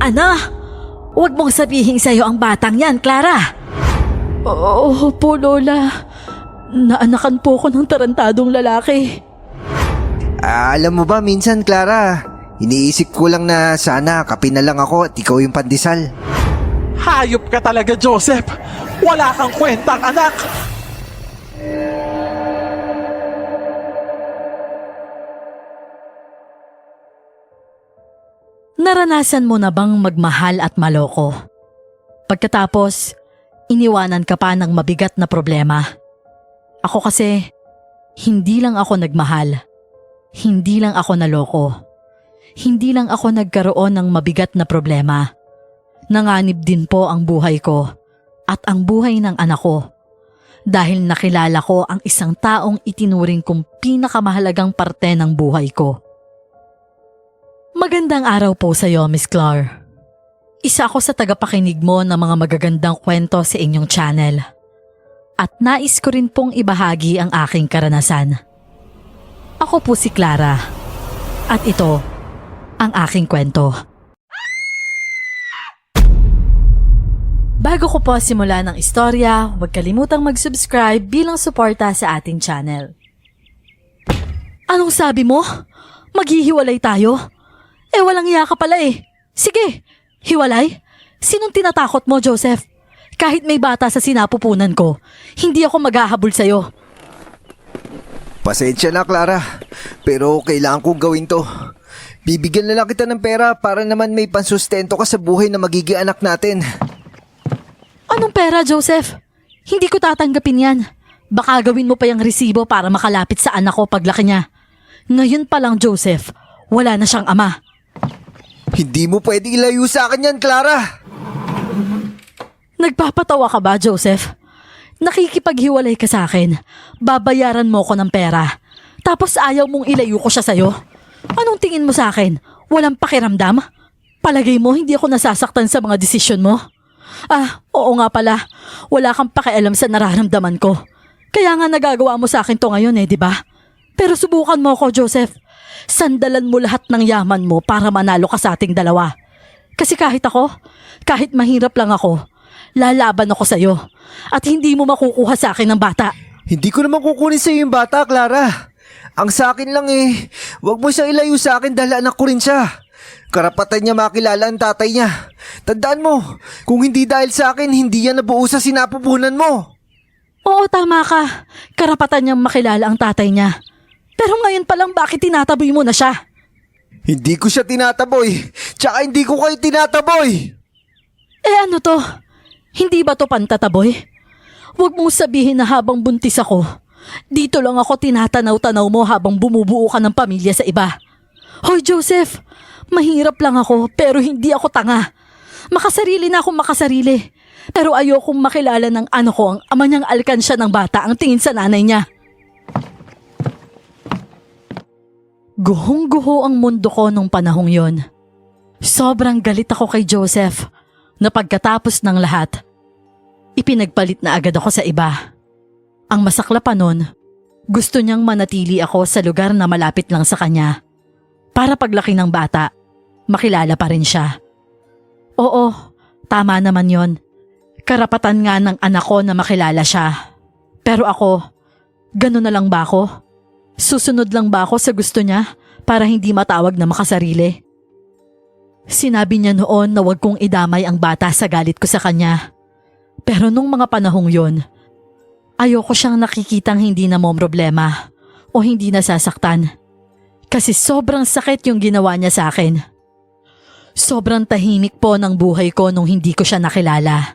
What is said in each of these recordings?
Ano? Huwag mong sabihin sa'yo ang batang yan, Clara. Oo po, Lola. Naanakan po ako ng tarantadong lalaki. Alam mo ba minsan, Clara, iniisip ko lang na sana kape na lang ako at ikaw yung pandesal. Hayop ka talaga, Joseph! Wala kang kwentang anak! Naranasan mo na bang magmahal at maloko? Pagkatapos, iniwanan ka pa ng mabigat na problema. Ako kasi, hindi lang ako nagmahal. Hindi lang ako naloko. Hindi lang ako nagkaroon ng mabigat na problema. Nanganib din po ang buhay ko at ang buhay ng anak ko. Dahil nakilala ko ang isang taong itinuring kong pinakamahalagang parte ng buhay ko. Magandang araw po sa iyo, Miss Clar. Isa ako sa tagapakinig mo ng mga magagandang kwento sa inyong channel. At nais ko rin pong ibahagi ang aking karanasan. Ako po si Clara. At ito, ang aking kwento. Bago ko po simulan ang istorya, huwag kalimutang mag-subscribe bilang suporta sa ating channel. Anong sabi mo? Maghihiwalay tayo? Walang iya ka pala eh. Sige, hiwalay? Sinong tinatakot mo, Joseph? Kahit may bata sa sinapupunan ko, hindi ako maghahabol sa'yo. Pasensya na, Clara, pero kailangan kong gawin to. Bibigyan na lang kita ng pera para naman may pansustento ka sa buhay na magiging anak natin. Anong pera, Joseph? Hindi ko tatanggapin yan. Baka gawin mo pa yung resibo para makalapit sa anak ko paglaki niya. Ngayon pa lang, Joseph, wala na siyang ama. Hindi mo pwede ilayo sa akin yan, Clara! Nagpapatawa ka ba, Joseph? Nakikipaghiwalay ka sa akin. Babayaran mo ko ng pera. Tapos ayaw mong ilayo ko siya sa'yo. Anong tingin mo sa akin? Walang pakiramdam? Palagay mo hindi ako nasasaktan sa mga desisyon mo? Oo nga pala. Wala kang pakialam sa nararamdaman ko. Kaya nga nagagawa mo sa akin to ngayon di ba? Pero subukan mo ko, Joseph. Sandalan mo lahat ng yaman mo para manalo ka sa ating dalawa. Kasi kahit mahirap lang ako, lalaban ako sa'yo. At hindi mo makukuha sa akin ng bata. Hindi ko naman kukunin sa'yo yung bata, Clara. Ang sa akin lang wag mo siyang ilayo sa akin dahil anak ko rin siya. Karapatan niya makilala ang tatay niya. Tandaan mo, kung hindi dahil sa akin, hindi yan nabuo sa sinapupunan mo. Oo, tama ka. Karapatan niyang makilala ang tatay niya. Pero ngayon pa lang bakit tinataboy mo na siya? Hindi ko siya tinataboy. Tsaka hindi ko kayo tinataboy. Ano to? Hindi ba to pantataboy? Huwag mong sabihin na habang buntis ako, dito lang ako tinatanaw-tanaw mo habang bumubuo ka ng pamilya sa iba. Hoy Joseph, mahirap lang ako pero hindi ako tanga. Makasarili na akong makasarili. Pero ayokong makilala ng anak ko ang ama niyang alkansya ng bata ang tingin sa nanay niya. Guhong-guho ang mundo ko nung panahong yon. Sobrang galit ako kay Joseph na pagkatapos ng lahat, ipinagpalit na agad ako sa iba. Ang masakla pa nun, gusto niyang manatili ako sa lugar na malapit lang sa kanya para paglaki ng bata, makilala pa rin siya. Oo, tama naman yon. Karapatan nga ng anak ko na makilala siya. Pero ako, gano'n na lang ba ako? Susunod lang ba ako sa gusto niya para hindi matawag na makasarili? Sinabi niya noon na wag kong idamay ang bata sa galit ko sa kanya. Pero nung mga panahong yon, ayoko siyang nakikitang hindi na problema o hindi nasasaktan. Kasi sobrang sakit yung ginawa niya sa akin. Sobrang tahimik po ng buhay ko nung hindi ko siya nakilala.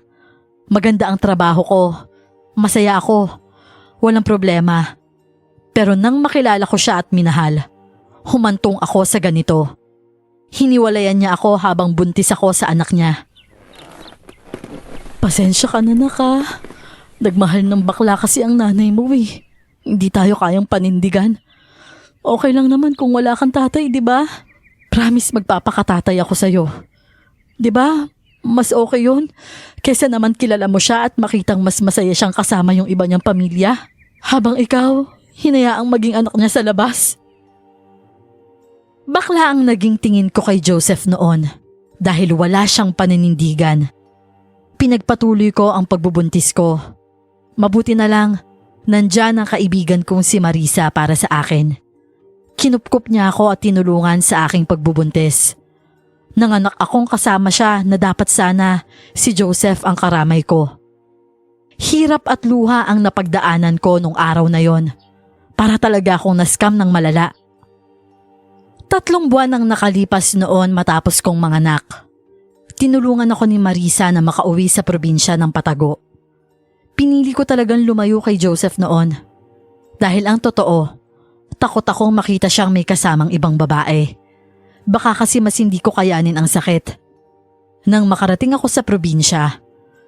Maganda ang trabaho ko. Masaya ako. Walang problema. Pero nang makilala ko siya at minahal, humantong ako sa ganito. Hiniwalayan niya ako habang buntis ako sa anak niya. Pasensya ka na naka. Nagmahal ng bakla kasi ang nanay mo Hindi tayo kayang panindigan. Okay lang naman kung wala kang tatay, di ba? Promise magpapakatatay ako sa'yo. Di ba? Mas okay yun. Kesa naman kilala mo siya at makitang mas masaya siyang kasama yung iba niyang pamilya. Habang ikaw, hinayaang maging anak niya sa labas. Bakla ang naging tingin ko kay Joseph noon. dahil wala siyang paninindigan. Pinagpatuloy ko ang pagbubuntis ko. Mabuti na lang, nandyan ang kaibigan kong si Marisa para sa akin. Kinupkup niya ako at tinulungan sa aking pagbubuntis. Nanganak akong kasama siya na dapat sana si Joseph ang karamay ko. Hirap at luha ang napagdaanan ko nung araw na yon. Para talaga akong naskam ng malala. 3 buwan ang nakalipas noon matapos kong manganak. Tinulungan ako ni Marisa na makauwi sa probinsya ng Patago. Pinili ko talagang lumayo kay Joseph noon. Dahil ang totoo, takot akong makita siyang may kasamang ibang babae. Baka kasi mas hindi ko kayanin ang sakit. Nang makarating ako sa probinsya,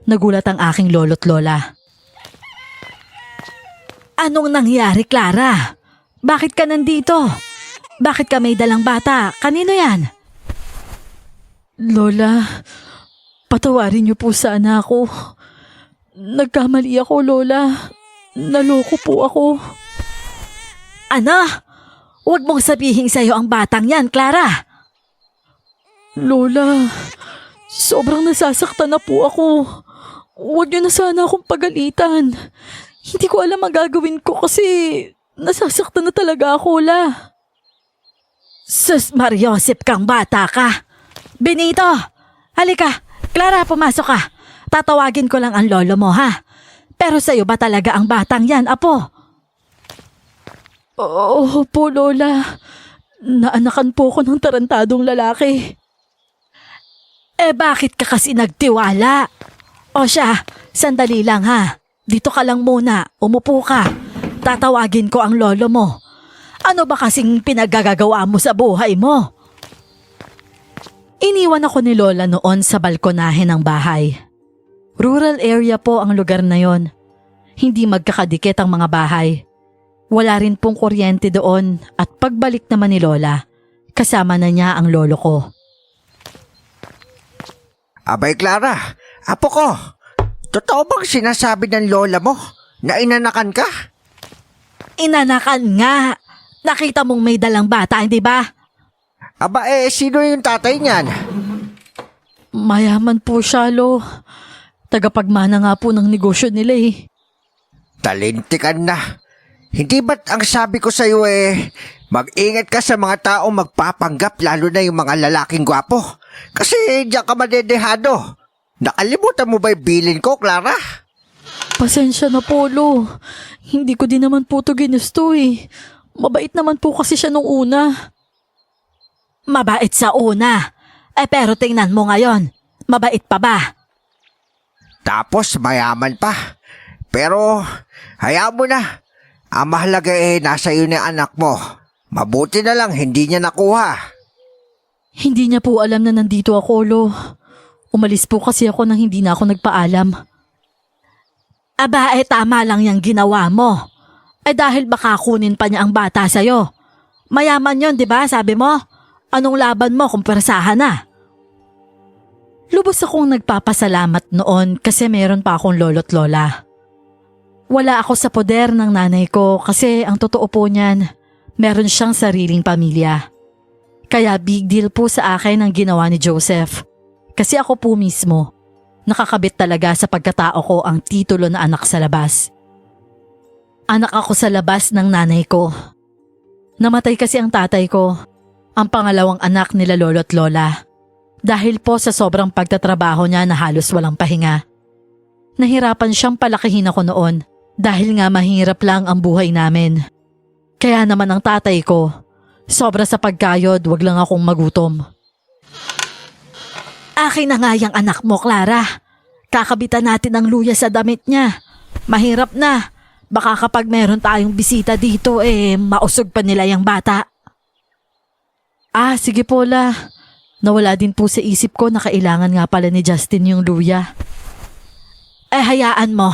nagulat ang aking lolo't lola. Anong nangyari, Clara? Bakit ka nandito? Bakit ka may dalang bata? Kanino yan? Lola, patawarin niyo po sana ako. Nagkamali ako, Lola. Naloko po ako. Ano? Huwag mong sabihin sa'yo ang batang yan, Clara. Lola, sobrang nasasaktan na po ako. Huwag niyo na sana akong pagalitan. Hindi ko alam ang gagawin ko kasi nasasaktan na talaga ako, La. Sus Mariosip kang bata ka. Benito, halika. Clara, pumasok ka. Tatawagin ko lang ang lolo mo, ha? Pero sa'yo ba talaga ang batang yan, apo? Oo po, Lola. Naanakan po ako ng tarantadong lalaki. Eh bakit ka kasi nagtiwala? O siya, sandali lang ha. Dito ka lang muna, umupo ka. Tatawagin ko ang lolo mo. Ano ba kasing pinagagagawa mo sa buhay mo? Iniwan ako ni Lola noon sa balkonahe ng bahay. Rural area po ang lugar na yon. Hindi magkakadikit ang mga bahay. Wala rin pong kuryente doon at pagbalik naman ni Lola, kasama na niya ang lolo ko. Abay Clara, apo ko, totoo bang sinasabi ng lola mo na inanakan ka? Inanakan nga! Nakita mong may dalang bata, hindi ba? Aba sino yung tatay niyan? Mayaman po siya, Lo. Tagapagmana nga po ng negosyo nila eh. Talintikan na. Hindi ba't ang sabi ko sa'yo mag-ingat ka sa mga taong magpapanggap lalo na yung mga lalaking gwapo. Kasi diyan ka madedehado. Nakalimutan mo ba yung bilin ko, Clara? Pasensya na po, Lo. Hindi ko din naman po ito ginusto eh. Mabait naman po kasi siya nung una. Mabait sa una. Pero tingnan mo ngayon, mabait pa ba? Tapos mayaman pa. Pero hayaan mo na. Ang mahalaga nasa iyo na anak mo. Mabuti na lang hindi niya nakuha. Hindi niya po alam na nandito ako, Lo. Umalis po kasi ako nang hindi na ako nagpaalam. Aba, tama lang yung ginawa mo. Dahil baka kunin pa niya ang bata sa'yo. Mayaman yon, di ba? Sabi mo, anong laban mo kung persahan na? Lubos akong nagpapasalamat noon kasi meron pa akong lolo't lola. Wala ako sa poder ng nanay ko kasi ang totoo po niyan, meron siyang sariling pamilya. Kaya big deal po sa akin ang ginawa ni Joseph. Kasi ako po mismo, nakakabit talaga sa pagkatao ko ang titulo na anak sa labas. Anak ako sa labas ng nanay ko. Namatay kasi ang tatay ko, ang pangalawang anak nila lolo't lola. Dahil po sa sobrang pagtatrabaho niya na halos walang pahinga. Nahirapan siyang palakihin ako noon dahil nga mahirap lang ang buhay namin. Kaya naman ang tatay ko, sobra sa pagkayod, wag lang akong magutom. Akin na nga yung anak mo, Clara. Kakabitan natin ang luya sa damit niya. Mahirap na. Baka kapag meron tayong bisita dito, mausog pa nila yung bata. Sige po, La. Nawala din po sa isip ko na kailangan nga pala ni Justin yung luya. Hayaan mo.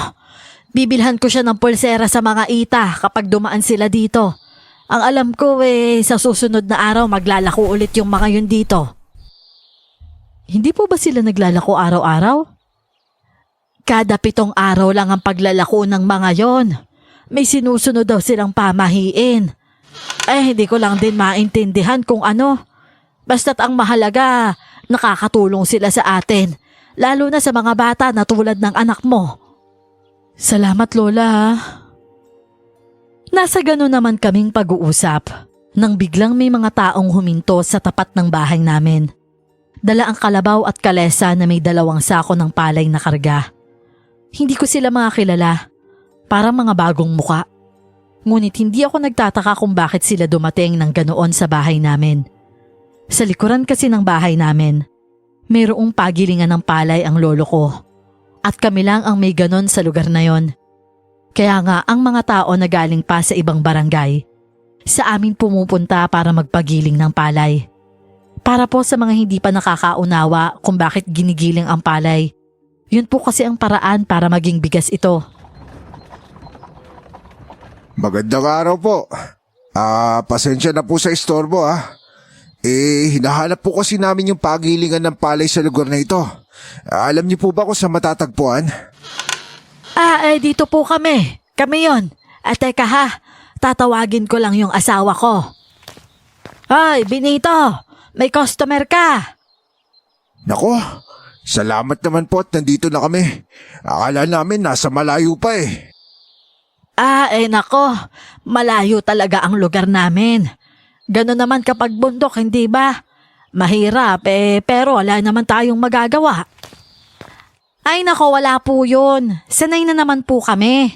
Bibilhan ko siya ng pulsera sa mga ita kapag dumaan sila dito. Ang alam ko sa susunod na araw maglalako ulit yung mga yun dito. Hindi po ba sila naglalako araw-araw? Kada 7 araw lang ang paglalako ng mga yon. May sinusunod daw silang pamahiin. Hindi ko lang din maintindihan kung ano. Basta't ang mahalaga, Nakakatulong sila sa atin, lalo na sa mga bata na tulad ng anak mo. Salamat, Lola, ha? Nasa gano'n naman kaming pag-uusap nang biglang may mga taong huminto sa tapat ng bahay namin. Dala ang kalabaw at kalesa na may 2 sako ng palay na karga. Hindi ko sila mga kilala, parang mga bagong muka. Ngunit hindi ako nagtataka kung bakit sila dumating ng ganoon sa bahay namin. Sa likuran kasi ng bahay namin, mayroong pagilingan ng palay ang lolo ko. At kami lang ang may ganon sa lugar na yon. Kaya nga ang mga tao na galing pa sa ibang barangay, sa amin pumupunta para magpagiling ng palay. Para po sa mga hindi pa nakakaunawa kung bakit ginigiling ang palay, yun po kasi ang paraan para maging bigas ito. Magandang araw po. Pasensya na po sa istorbo hinahanap po kasi namin yung pagilingan ng palay sa lugar na ito. Alam niyo po ba kung saan matatagpuan? Dito po kami. Kami yon. Teka ha, tatawagin ko lang yung asawa ko. Hoy, Benito! May customer ka! Nako, salamat naman po at nandito na kami. Akala namin nasa malayo pa eh. Nako, malayo talaga ang lugar namin. Gano'n naman kapag bundok, hindi ba? Mahirap pero wala naman tayong magagawa. Ay nako, wala po yun. Sanay na naman po kami.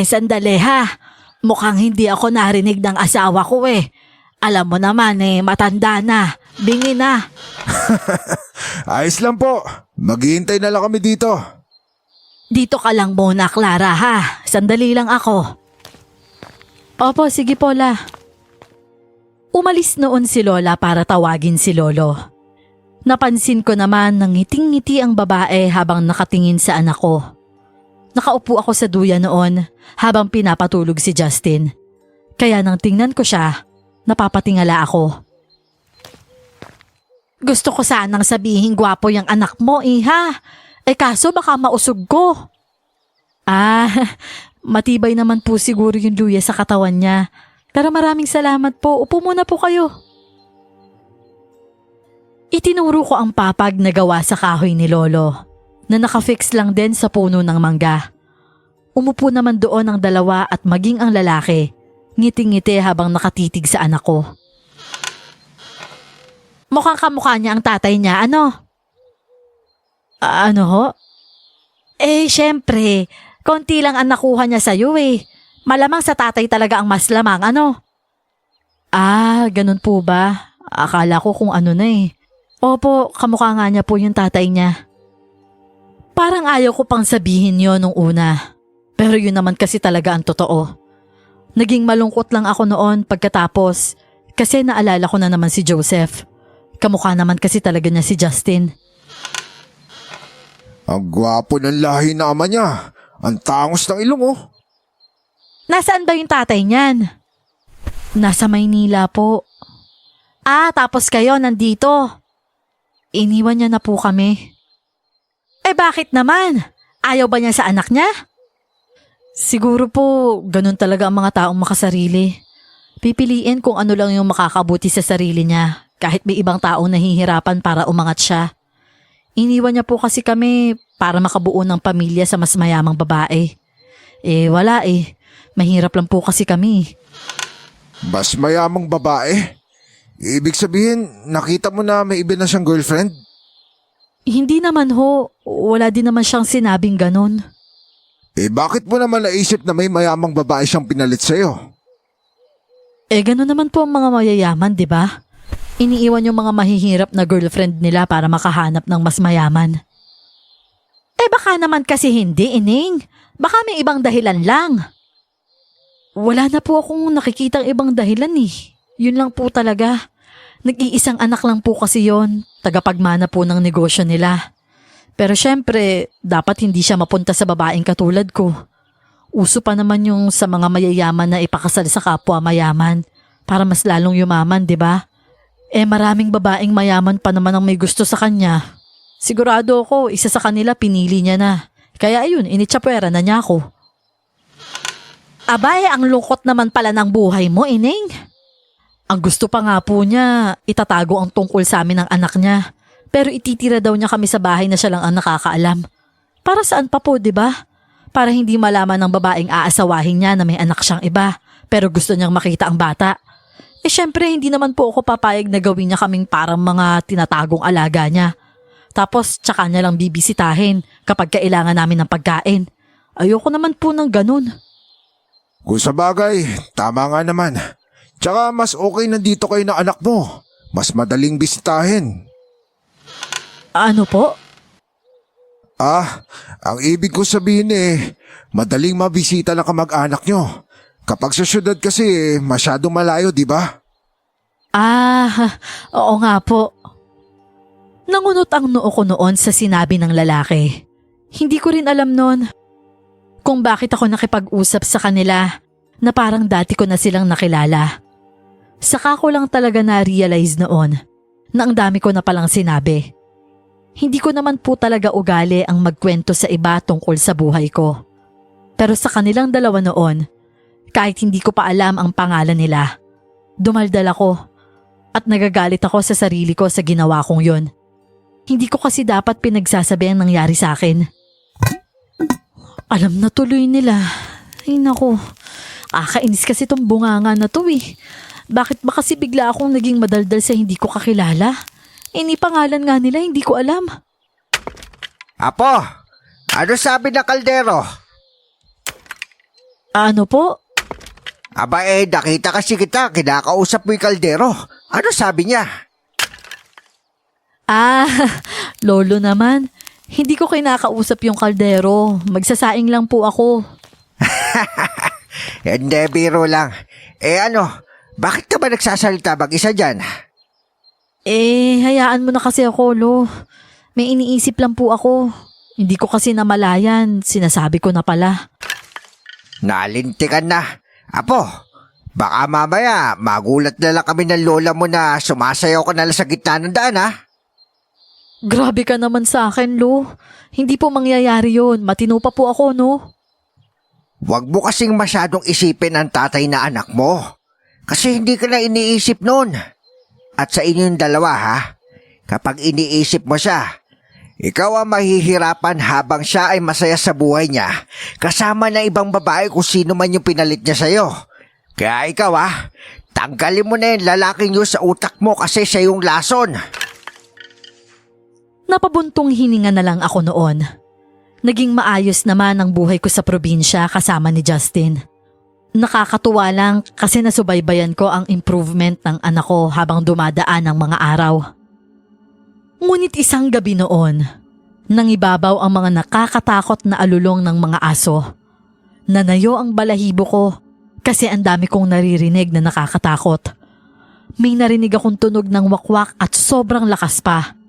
Sandali ha. Mukhang hindi ako narinig ng asawa ko eh. Alam mo naman matanda na, bingi na. Ayos lang po. Maghihintay na lang kami dito. Dito ka lang muna, Clara ha. Sandali lang ako. Opo, sige po, La. Umalis noon si Lola para tawagin si Lolo. Napansin ko naman nang ngiting-ngiti ang babae habang nakatingin sa anak ko. Nakaupo ako sa duya noon habang pinapatulog si Justin. Kaya nang tingnan ko siya, napapatingala ako. Gusto ko sanang sabihin gwapo yung anak mo ha. Kaso baka mausog ko. Matibay naman po siguro yung luya sa katawan niya. Pero maraming salamat po. Upo muna po kayo. Itinuro ko ang papag na gawa sa kahoy ni Lolo na nakafix lang din sa puno ng mangga. Umupo naman doon ang 2 at maging ang lalaki, ngiting-ngiti habang nakatitig sa anak ko. Mukhang kamukha niya ang tatay niya, ano? Ano ho? Syempre, konti lang ang nakuha niya sa'yo eh. Malamang sa tatay talaga ang mas lamang, ano? Ganun po ba? Akala ko kung ano na eh. Opo, kamukha nga niya po yung tatay niya. Parang ayaw ko pang sabihin yon nung una. Pero yun naman kasi talaga ang totoo. Naging malungkot lang ako noon pagkatapos kasi naalala ko na naman si Joseph. Kamukha naman kasi talaga niya si Justin. Ang gwapo ng lahi na ama niya. Ang tangos ng ilong Nasaan ba yung tatay niyan? Nasa Maynila po. Tapos kayo nandito. Iniwan niya na po kami. Bakit naman? Ayaw ba niya sa anak niya? Siguro po, ganun talaga ang mga taong makasarili. Pipiliin kung ano lang yung makakabuti sa sarili niya kahit may ibang taong nahihirapan para umangat siya. Iniwan niya po kasi kami para makabuo ng pamilya sa mas mayamang babae. Wala Mahirap lang po kasi kami. Mas mayamang babae? Ibig sabihin, nakita mo na may iba na siyang girlfriend? Hindi naman ho. Wala din naman siyang sinabing ganun. Bakit mo naman naisip na may mayamang babae siyang pinalit sa'yo? Ganun naman po ang mga mayayaman, di ba? Iniiwan yung mga mahihirap na girlfriend nila para makahanap ng mas mayaman. Baka naman kasi hindi, Ining. Baka may ibang dahilan lang. Wala na po akong nakikitang ibang dahilan eh. Yun lang po talaga. Nag-iisang anak lang po kasi yon, tagapagmana po ng negosyo nila. Pero syempre, dapat hindi siya mapunta sa babaeng katulad ko. Uso pa naman yung sa mga mayayaman na ipakasal sa kapwa mayaman para mas lalong yumaman, di ba? Maraming babaeng mayaman pa naman ang may gusto sa kanya. Sigurado ako, isa sa kanila pinili niya na. Kaya ayun, initsapwera na niya ako. Abay, ang lungkot naman pala ng buhay mo, Ining. Ang gusto pa nga po niya, itatago ang tungkol sa amin ng anak niya. Pero ititira daw niya kami sa bahay na siya lang ang nakakaalam. Para saan pa po, di ba? Para hindi malaman ng babaeng aasawahin niya na may anak siyang iba, pero gusto niyang makita ang bata. Syempre, hindi naman po ako papayag na gawin niya kaming parang mga tinatagong alaga niya. Tapos, tsaka niya lang bibisitahin kapag kailangan namin ng pagkain. Ayoko naman po ng ganun. Kung sa bagay, tama nga naman. Tsaka mas okay nandito kayo na anak mo. Mas madaling bisitahin. Ano po? Ang ibig ko sabihin madaling mabisita ng kamag-anak nyo. Kapag sa syudad kasi, masyadong malayo, di ba? Oo nga po. Nangunot ang noo ko noon sa sinabi ng lalaki. Hindi ko rin alam noon kung bakit ako nakipag-usap sa kanila na parang dati ko na silang nakilala. Saka ko lang talaga na-realize noon na ang dami ko na palang sinabi. Hindi ko naman po talaga ugali ang magkwento sa iba tungkol sa buhay ko. Pero sa kanilang dalawa noon, kahit hindi ko pa alam ang pangalan nila, dumaldal ako at nagagalit ako sa sarili ko sa ginawa kong yon. Hindi ko kasi dapat pinagsasabi ang nangyari sa akin. Alam na tuloy nila. Ay nako, kakainis kasi tong bunganga na to eh. Bakit ba kasi bigla akong naging madaldal sa hindi ko kakilala? Ini pangalan nga nila, hindi ko alam. Apo, ano sabi ng kaldero? Ano po? Aba nakita kasi kita, kinakausap mo yung kaldero. Ano sabi niya? Lolo naman. Hindi ko kinakausap yung kaldero. Magsasaing lang po ako. Hindi, biro lang. Bakit ka ba nagsasalita mag-isa dyan? Hayaan mo na kasi ako, Lo. May iniisip lang po ako. Hindi ko kasi namalayan. Sinasabi ko na pala. Nalintikan na. Apo, baka mamaya magulat na lang kami ng lola mo na sumasayaw ka na lang sa gitna ng daan, ha? Grabe ka naman sa akin, Lo. Hindi po mangyayari yun. Matino pa po ako, no? Huwag mo kasing masyadong isipin ang tatay na anak mo. Kasi hindi ka na iniisip nun. At sa inyong dalawa, ha? Kapag iniisip mo siya, ikaw ang mahihirapan habang siya ay masaya sa buhay niya kasama ng ibang babae kung sino man yung pinalit niya sa'yo. Kaya ikaw, tanggalin mo na yung lalaking yun sa utak mo kasi siya yung lason. Napabuntong hininga na lang ako noon. Naging maayos naman ang buhay ko sa probinsya kasama ni Justin. Nakakatuwa lang kasi nasubaybayan ko ang improvement ng anak ko habang dumadaan ang mga araw. Ngunit isang gabi noon, nangibabaw ang mga nakakatakot na alulong ng mga aso. Nanayo ang balahibo ko kasi ang dami kong naririnig na nakakatakot. May narinig akong tunog ng wakwak at sobrang lakas pa.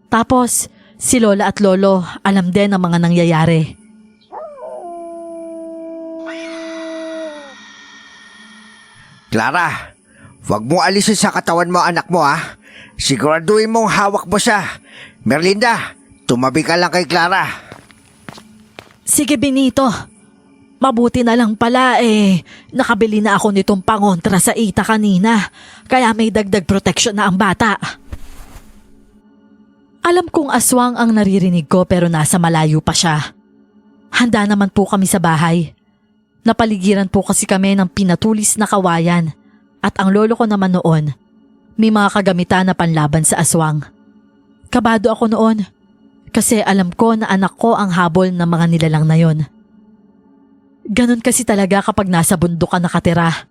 Tapos, si Lola at Lolo alam din ang mga nangyayari. Clara, huwag mo alisin sa katawan mo anak mo, ha? Siguraduhin mong hawak mo siya. Merlinda, tumabi ka lang kay Clara. Sige, Benito. Mabuti na lang pala nakabili na ako nitong pangontra sa ita kanina. Kaya may dagdag protection na ang bata. Alam kong aswang ang naririnig ko pero nasa malayo pa siya. Handa naman po kami sa bahay. Napaligiran po kasi kami ng pinatulis na kawayan at ang lolo ko naman noon, may mga kagamitan na panlaban sa aswang. Kabado ako noon kasi alam ko na anak ko ang habol ng mga nilalang na yon. Ganon kasi talaga kapag nasa bundok ka nakatira.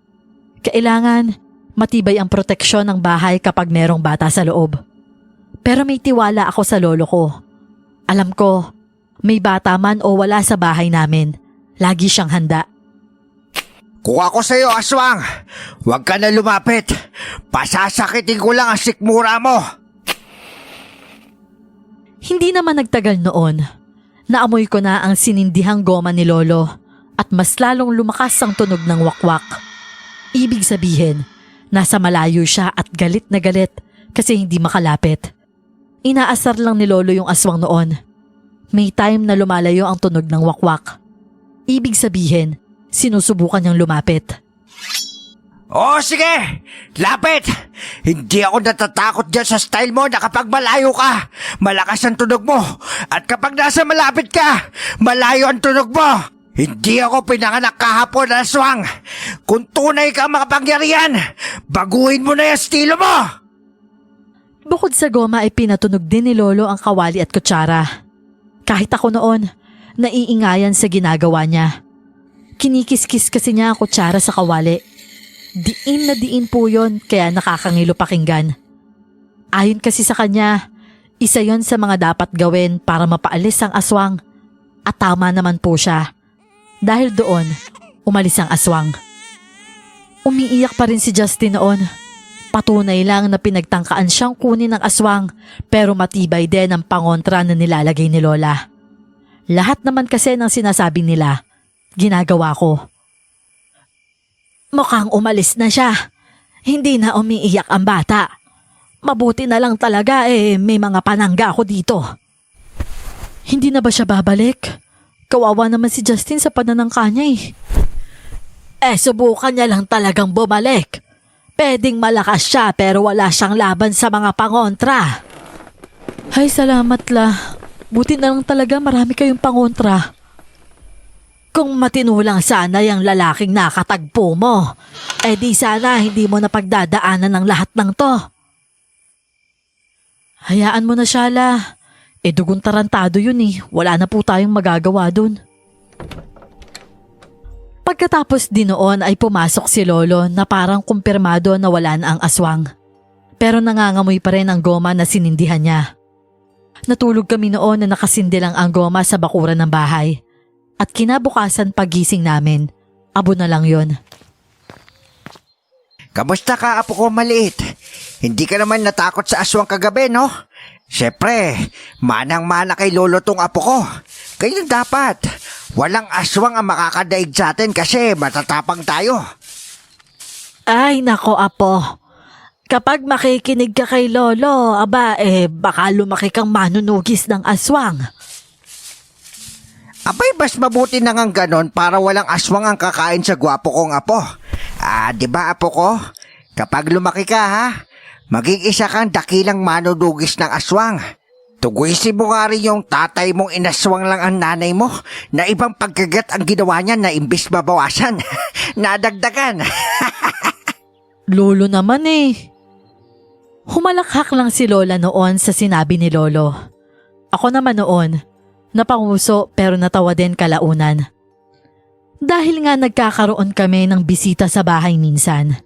Kailangan matibay ang proteksyon ng bahay kapag merong bata sa loob. Pero may tiwala ako sa lolo ko. Alam ko, may bata man o wala sa bahay namin, lagi siyang handa. Kung ako sa'yo, aswang, huwag ka na lumapit. Pasasakitin ko lang ang sikmura mo. Hindi naman nagtagal noon. Naamoy ko na ang sinindihang goma ni Lolo at mas lalong lumakas ang tunog ng wakwak. Ibig sabihin, nasa malayo siya at galit na galit kasi hindi makalapit. Inaasar lang ni Lolo yung aswang noon. May time na lumalayo ang tunog ng wakwak. Ibig sabihin, sinusubukan niyang lumapit. Oo, sige! Lapit! Hindi ako natatakot dyan sa style mo na kapag malayo ka, malakas ang tunog mo. At kapag nasa malapit ka, malayo ang tunog mo. Hindi ako pinanganak kahapon na aswang. Kung tunay ka makapangyarihan, baguhin mo na yung estilo mo! Bukod sa goma ay pinatunog din ni Lolo ang kawali at kutsara. Kahit ako noon, naiingayan sa ginagawa niya. Kinikis-kis kasi niya ang kutsara sa kawali. Diin na diin po yon kaya nakakangilo pakinggan. Ayon kasi sa kanya, isa yon sa mga dapat gawin para mapaalis ang aswang. At tama naman po siya. Dahil doon, umalis ang aswang. Umiiyak pa rin si Justin noon. Patunay lang na pinagtangkaan siyang kunin ng aswang pero matibay din ang pangontra na nilalagay ni Lola. Lahat naman kasi ng sinasabi nila, ginagawa ko. Mukhang umalis na siya. Hindi na umiiyak ang bata. Mabuti na lang talaga may mga panangga ako dito. Hindi na ba siya babalik? Kawawa naman si Justin sa pananangka niya subukan niya lang talagang bumalik. Pwedeng malakas siya pero wala siyang laban sa mga pangontra. Ay, salamat la. Buti na lang talaga marami kayong pangontra. Kung matino lang sana yung lalaking nakatagpo mo, di sana hindi mo napagdadaanan ng lahat ng to. Hayaan mo na siya la. Dugon tarantado yun Wala na po tayong magagawa dun. Pagkatapos din noon ay pumasok si Lolo na parang kumpirmado na wala na ang aswang. Pero nangangamoy pa rin ang goma na sinindihan niya. Natulog kami noon na nakasindi lang ang goma sa bakuran ng bahay. At kinabukasan pagising namin, abo na lang yon. Kamusta ka, apo ko maliit? Hindi ka naman natakot sa aswang kagabi, no? Siyempre, manang-mana kay lolo tong apo ko. Ganyan dapat. Walang aswang ang makakadaig sa atin kasi matatapang tayo. Ay nako apo, kapag makikinig ka kay Lolo, baka lumaki kang manunugis ng aswang. Abay, mas mabuti na ngang ganon para walang aswang ang kakain sa gwapo kong apo. Di ba apo ko? Kapag lumaki ka maging isa kang dakilang manunugis ng aswang. Tuguisin mo nga rin yung tatay mong inaswang lang ang nanay mo na ibang pagkagat ang ginawa niya na imbis mabawasan. Nadagdagan. Lolo naman Humalakhak lang si Lola noon sa sinabi ni Lolo. Ako naman noon, napanguso pero natawa din kalaunan. Dahil nga nagkakaroon kami ng bisita sa bahay minsan.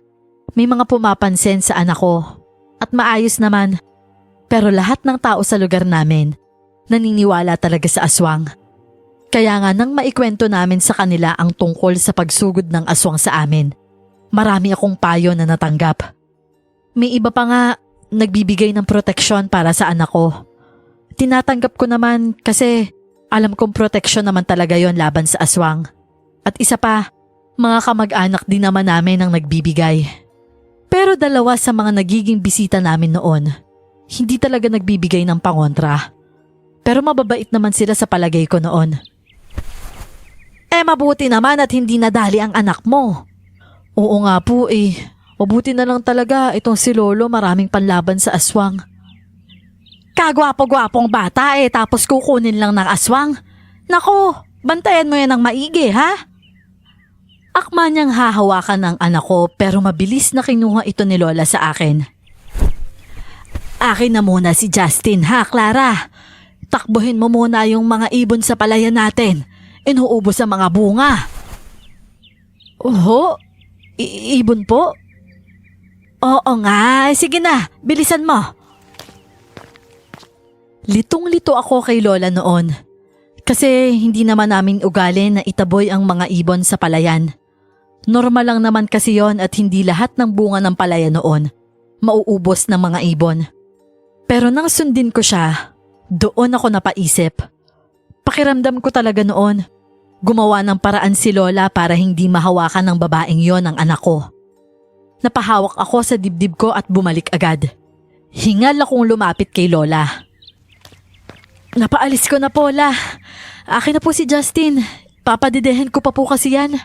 May mga pumapansin sa anak ko at maayos naman. Pero lahat ng tao sa lugar namin naniniwala talaga sa aswang. Kaya nga nang maikwento namin sa kanila ang tungkol sa pagsugod ng aswang sa amin, marami akong payo na natanggap. May iba pa nga nagbibigay ng proteksyon para sa anak ko. Tinatanggap ko naman kasi alam kong proteksyon naman talaga yon laban sa aswang. At isa pa, mga kamag-anak din naman namin ang nagbibigay. Pero dalawa sa mga nagiging bisita namin noon, hindi talaga nagbibigay ng pangontra. Pero mababait naman sila sa palagay ko noon. Mabuti naman at hindi nadali ang anak mo. Oo nga po Mabuti na lang talaga itong si Lolo maraming panlaban sa aswang. Kagwapo-gwapong bata tapos kukunin lang ng aswang. Nako, bantayan mo yan ng maigi Akma niyang hahawakan ng anak ko pero mabilis na kinuha ito ni Lola sa akin. Akin na muna si Justin Clara. Takbuhin mo muna yung mga ibon sa palayan natin. Inuubos ang mga bunga. Oho, ibon po? Oo nga, sige na, bilisan mo. Litong-lito ako kay Lola noon. Kasi hindi naman namin ugali na itaboy ang mga ibon sa palayan. Normal lang naman kasi yon at hindi lahat ng bunga ng palayan noon mauubos ng mga ibon. Pero nang sundin ko siya, doon ako napaisip. Pakiramdam ko talaga noon, gumawa ng paraan si Lola para hindi mahawakan ng babaeng yon ang anak ko. Napahawak ako sa dibdib ko at bumalik agad. Hingal akong lumapit kay Lola. Napaalis ko na po, La. Akin na po si Justin. Papadidehin ko pa po kasi yan.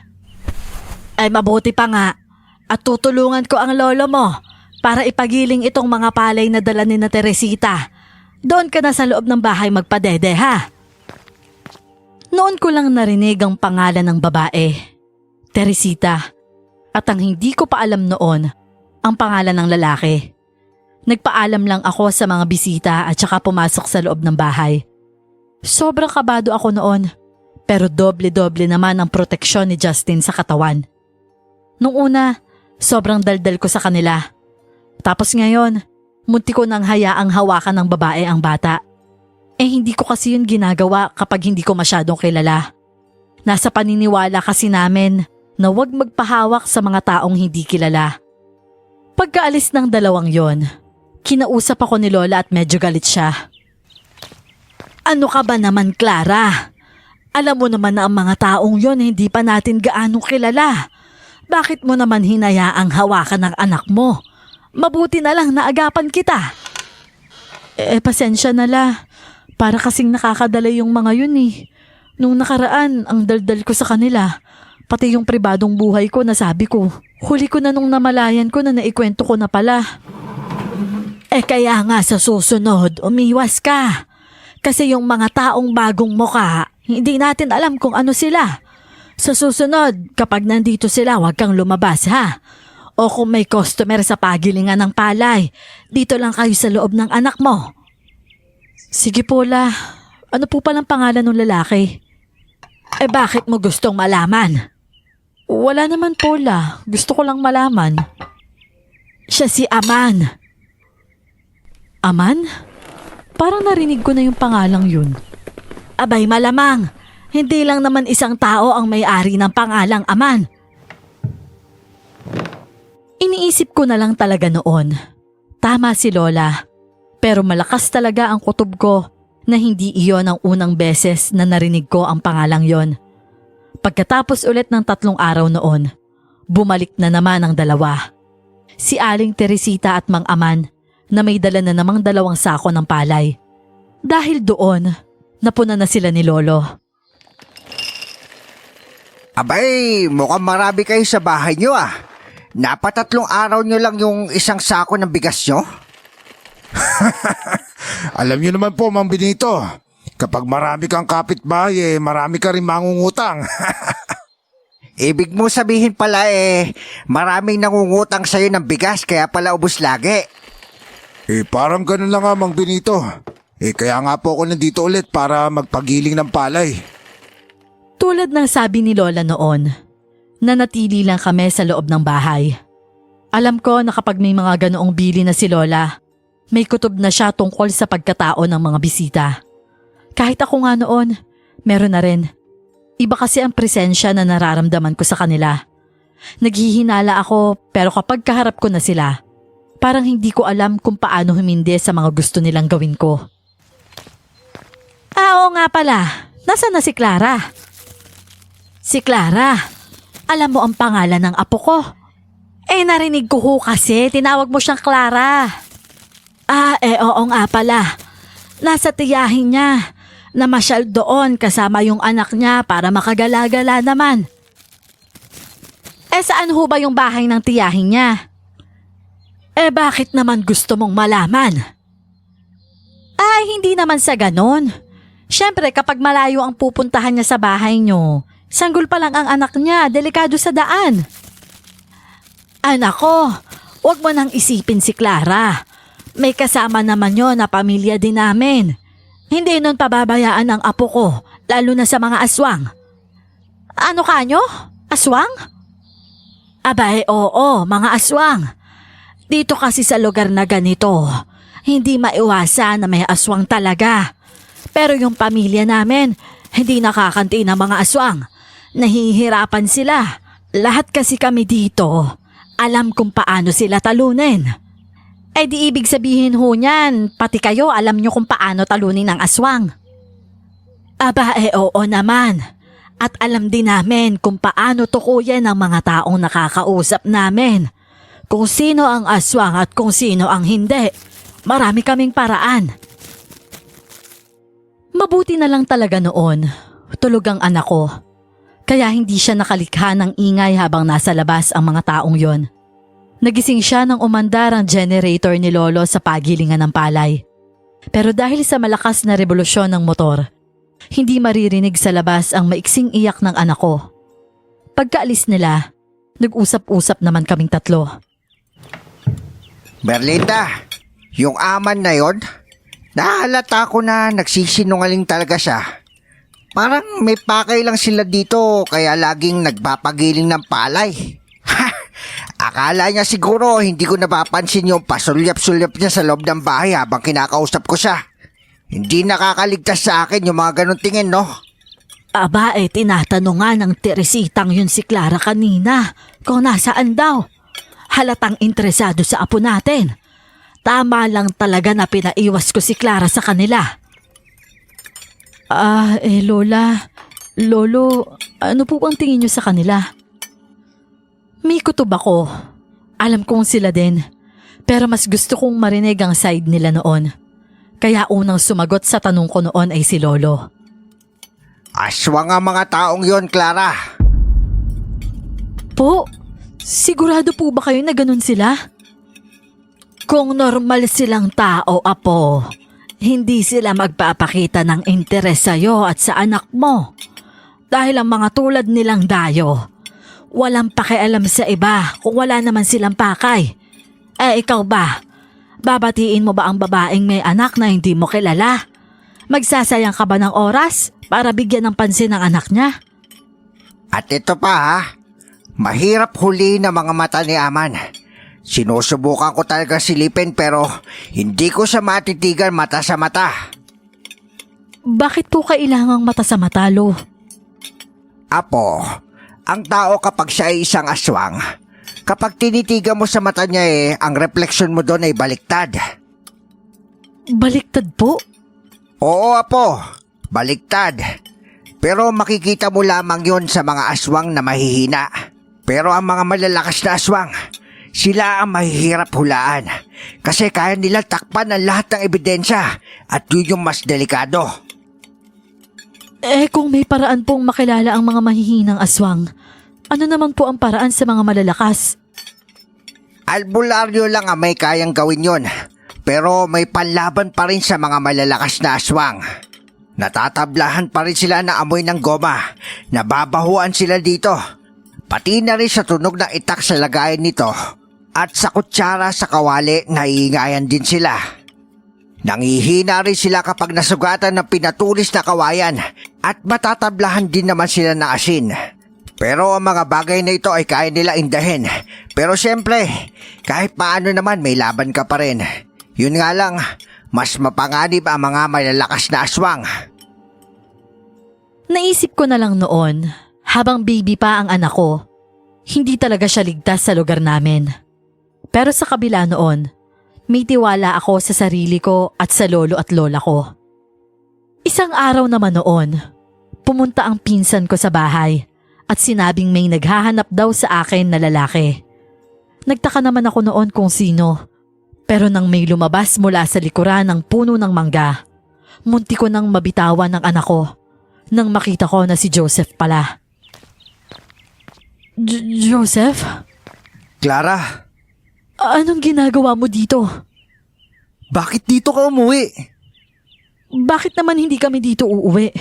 Ay mabuti pa nga. At tutulungan ko ang lolo mo para ipagiling itong mga palay na dala ni na Teresita. Doon ka na sa loob ng bahay magpadede, ha? Noon ko lang narinig ang pangalan ng babae, Teresita. At ang hindi ko pa alam noon, ang pangalan ng lalaki. Nagpaalam lang ako sa mga bisita at saka pumasok sa loob ng bahay. Sobrang kabado ako noon, pero doble-doble naman ang proteksyon ni Justin sa katawan. Nung una, sobrang daldal ko sa kanila. Tapos ngayon, munti ko nang hayaang hawakan ng babae ang bata. Hindi ko kasi yun ginagawa kapag hindi ko masyadong kilala. Nasa paniniwala kasi namin na huwag magpahawak sa mga taong hindi kilala. Pagkaalis ng dalawang yon, kinausap ako ni Lola at medyo galit siya. Ano ka ba naman, Clara? Alam mo naman na ang mga taong yon hindi pa natin gaano kilala. Bakit mo naman hinayaang hawakan ng anak mo? Mabuti na lang naagapan kita. Pasensya na la. Para kasing nakakadala yung mga yun eh. Nung nakaraan, ang daldal ko sa kanila. Pati yung pribadong buhay ko nasabi ko. Huli ko na nung namalayan ko na naikwento ko na pala. Kaya nga sa susunod, umiwas ka. Kasi yung mga taong bagong muka, hindi natin alam kung ano sila. Sa susunod, kapag nandito sila, huwag kang lumabas, ha? O kung may customer sa pagilingan ng palay, dito lang kayo sa loob ng anak mo. Sige po la. Ano po palang pangalan ng lalaki? Bakit mo gustong malaman? Wala naman po la. Gusto ko lang malaman. Siya si Aman. Aman? Parang narinig ko na yung pangalang yun. Abay malamang, hindi lang naman isang tao ang may-ari ng pangalang Aman. Iniisip ko na lang talaga noon. Tama si Lola. Pero malakas talaga ang kutob ko na hindi iyon ang unang beses na narinig ko ang pangalang yon. Pagkatapos ulit ng 3 araw noon, bumalik na naman ang dalawa. Si Aling Teresita at Mang Aman na may dala na namang 2 sako ng palay. Dahil doon, napuna na sila ni Lolo. Abay, mukhang marami kayo sa bahay nyo ah. Napatatlong araw nyo lang yung isang sako ng bigas nyo? Alam niyo naman po, Mang Benito, kapag marami kang kapitbahay, marami ka rin mangungutang. Ibig mo sabihin pala maraming nangungutang sa'yo ng bigas kaya pala ubos lagi. Parang ganun lang nga, Mang Benito. Kaya nga po ako nandito ulit para magpagiling ng palay. Tulad ng sabi ni Lola noon, nanatili lang kami sa loob ng bahay. Alam ko na kapag may mga ganoong bili na si Lola, may kutob na siya tungkol sa pagkatao ng mga bisita. Kahit ako nga noon, meron na rin. Iba kasi ang presensya na nararamdaman ko sa kanila. Naghihinala ako pero kapag kaharap ko na sila, parang hindi ko alam kung paano humindi sa mga gusto nilang gawin ko. Oo nga pala, nasaan na si Clara? Si Clara, alam mo ang pangalan ng apo ko? Narinig ko ho kasi, tinawag mo siyang Clara. Oo nga pala. Nasa tiyahin niya. Namasyal doon kasama yung anak niya para makagala-gala naman. Saan ho ba yung bahay ng tiyahin niya? Bakit naman gusto mong malaman? Hindi naman sa ganon. Siyempre kapag malayo ang pupuntahan niya sa bahay niyo, sanggol pa lang ang anak niya, delikado sa daan. Anak ko, huwag mo nang isipin si Clara. May kasama naman yon na pamilya din namin. Hindi nun pababayaan ang apo ko, lalo na sa mga aswang. Ano kanyo? Aswang? Oo, mga aswang. Dito kasi sa lugar na ganito, hindi maiwasan na may aswang talaga. Pero yung pamilya namin, hindi nakakanti ng mga aswang. Nahihirapan sila. Lahat kasi kami dito, alam kung paano sila talunin. Di ibig sabihin ho niyan, pati kayo alam nyo kung paano talunin ang aswang. Oo naman. At alam din namin kung paano tukuyin ang mga taong nakakausap namin. Kung sino ang aswang at kung sino ang hindi. Marami kaming paraan. Mabuti na lang talaga noon, tulog ang anak ko. Kaya hindi siya nakalikha ng ingay habang nasa labas ang mga taong yon. Nagising siya nang umandar ang generator ni Lolo sa pagilingan ng palay. Pero dahil sa malakas na revolusyon ng motor, hindi maririnig sa labas ang maiksing iyak ng anak ko. Pagkaalis nila, nag-usap-usap naman kaming tatlo. Berlinda, yung aman na yon, nahalata ko na nagsisinungaling talaga siya. Parang may pakay lang sila dito kaya laging nagpapagiling ng palay. Ha! Akala niya siguro hindi ko napapansin yung pasulyap-sulyap niya sa loob ng bahay habang kinakausap ko siya. Hindi nakakaligtas sa akin yung mga ganun tingin, no? Aba, tinatanong nga ng Teresitang yun si Clara kanina kung nasaan daw. Halatang interesado sa apo natin. Tama lang talaga na pinaiwas ko si Clara sa kanila. Lola, Lolo, ano po bang tingin niyo sa kanila? May kutob ako. Alam kong sila din. Pero mas gusto kong marinig ang side nila noon. Kaya unang sumagot sa tanong ko noon ay si Lolo. Aswang ang mga taong yon, Clara. Po, sigurado po ba kayo na ganun sila? Kung normal silang tao, apo, hindi sila magpapakita ng interes sa'yo at sa anak mo. Dahil ang mga tulad nilang dayo, walang pakialam sa iba kung wala naman silang pakay. Ikaw ba? Babatiin mo ba ang babaeng may anak na hindi mo kilala? Magsasayang ka ba ng oras para bigyan ng pansin ng anak niya? At ito pa ha, mahirap huli ng mga mata ni Aman. Sinusubukan ko talaga silipin pero hindi ko siya matitigan mata sa mata. Bakit po kailangang mata sa mata, Lo? Apo, ang tao kapag siya ay isang aswang, kapag tinitigan mo sa mata niya ang refleksyon mo doon ay baliktad. Baliktad po? Oo, Apo, baliktad. Pero makikita mo lamang yon sa mga aswang na mahihina. Pero ang mga malalakas na aswang, sila ang mahihirap hulaan kasi kaya nila takpan ang lahat ng ebidensya at yun yung mas delikado. Kung may paraan pong makilala ang mga mahihinang aswang, ano naman po ang paraan sa mga malalakas? Albularyo lang ang may kayang gawin yon, pero may panlaban pa rin sa mga malalakas na aswang. Natatablahan pa rin sila ng amoy ng goma, nababahuan sila dito. Pati na rin sa tunog ng itak sa lagayan nito at sa kutsara sa kawali naiingayan din sila. Nangihina rin sila kapag nasugatan ng pinatulis na kawayan at matatablahan din naman sila ng asin. Pero ang mga bagay na ito ay kaya nila indahin. Pero syempre, kahit paano naman may laban ka pa rin. Yun nga lang, mas mapanganib ang mga malalakas na aswang. Naisip ko na lang noon, habang baby pa ang anak ko, hindi talaga siya ligtas sa lugar namin. Pero sa kabila noon, may tiwala ako sa sarili ko at sa lolo at lola ko. Isang araw naman noon, pumunta ang pinsan ko sa bahay at sinabing may naghahanap daw sa akin na lalaki. Nagtaka naman ako noon kung sino, pero nang may lumabas mula sa likuran ng puno ng mangga, munti ko nang mabitawan ng anak ko nang makita ko na si Joseph pala. Joseph? Clara, Anong ginagawa mo dito? bakit dito ka umuwi? Bakit naman hindi kami dito uuwi?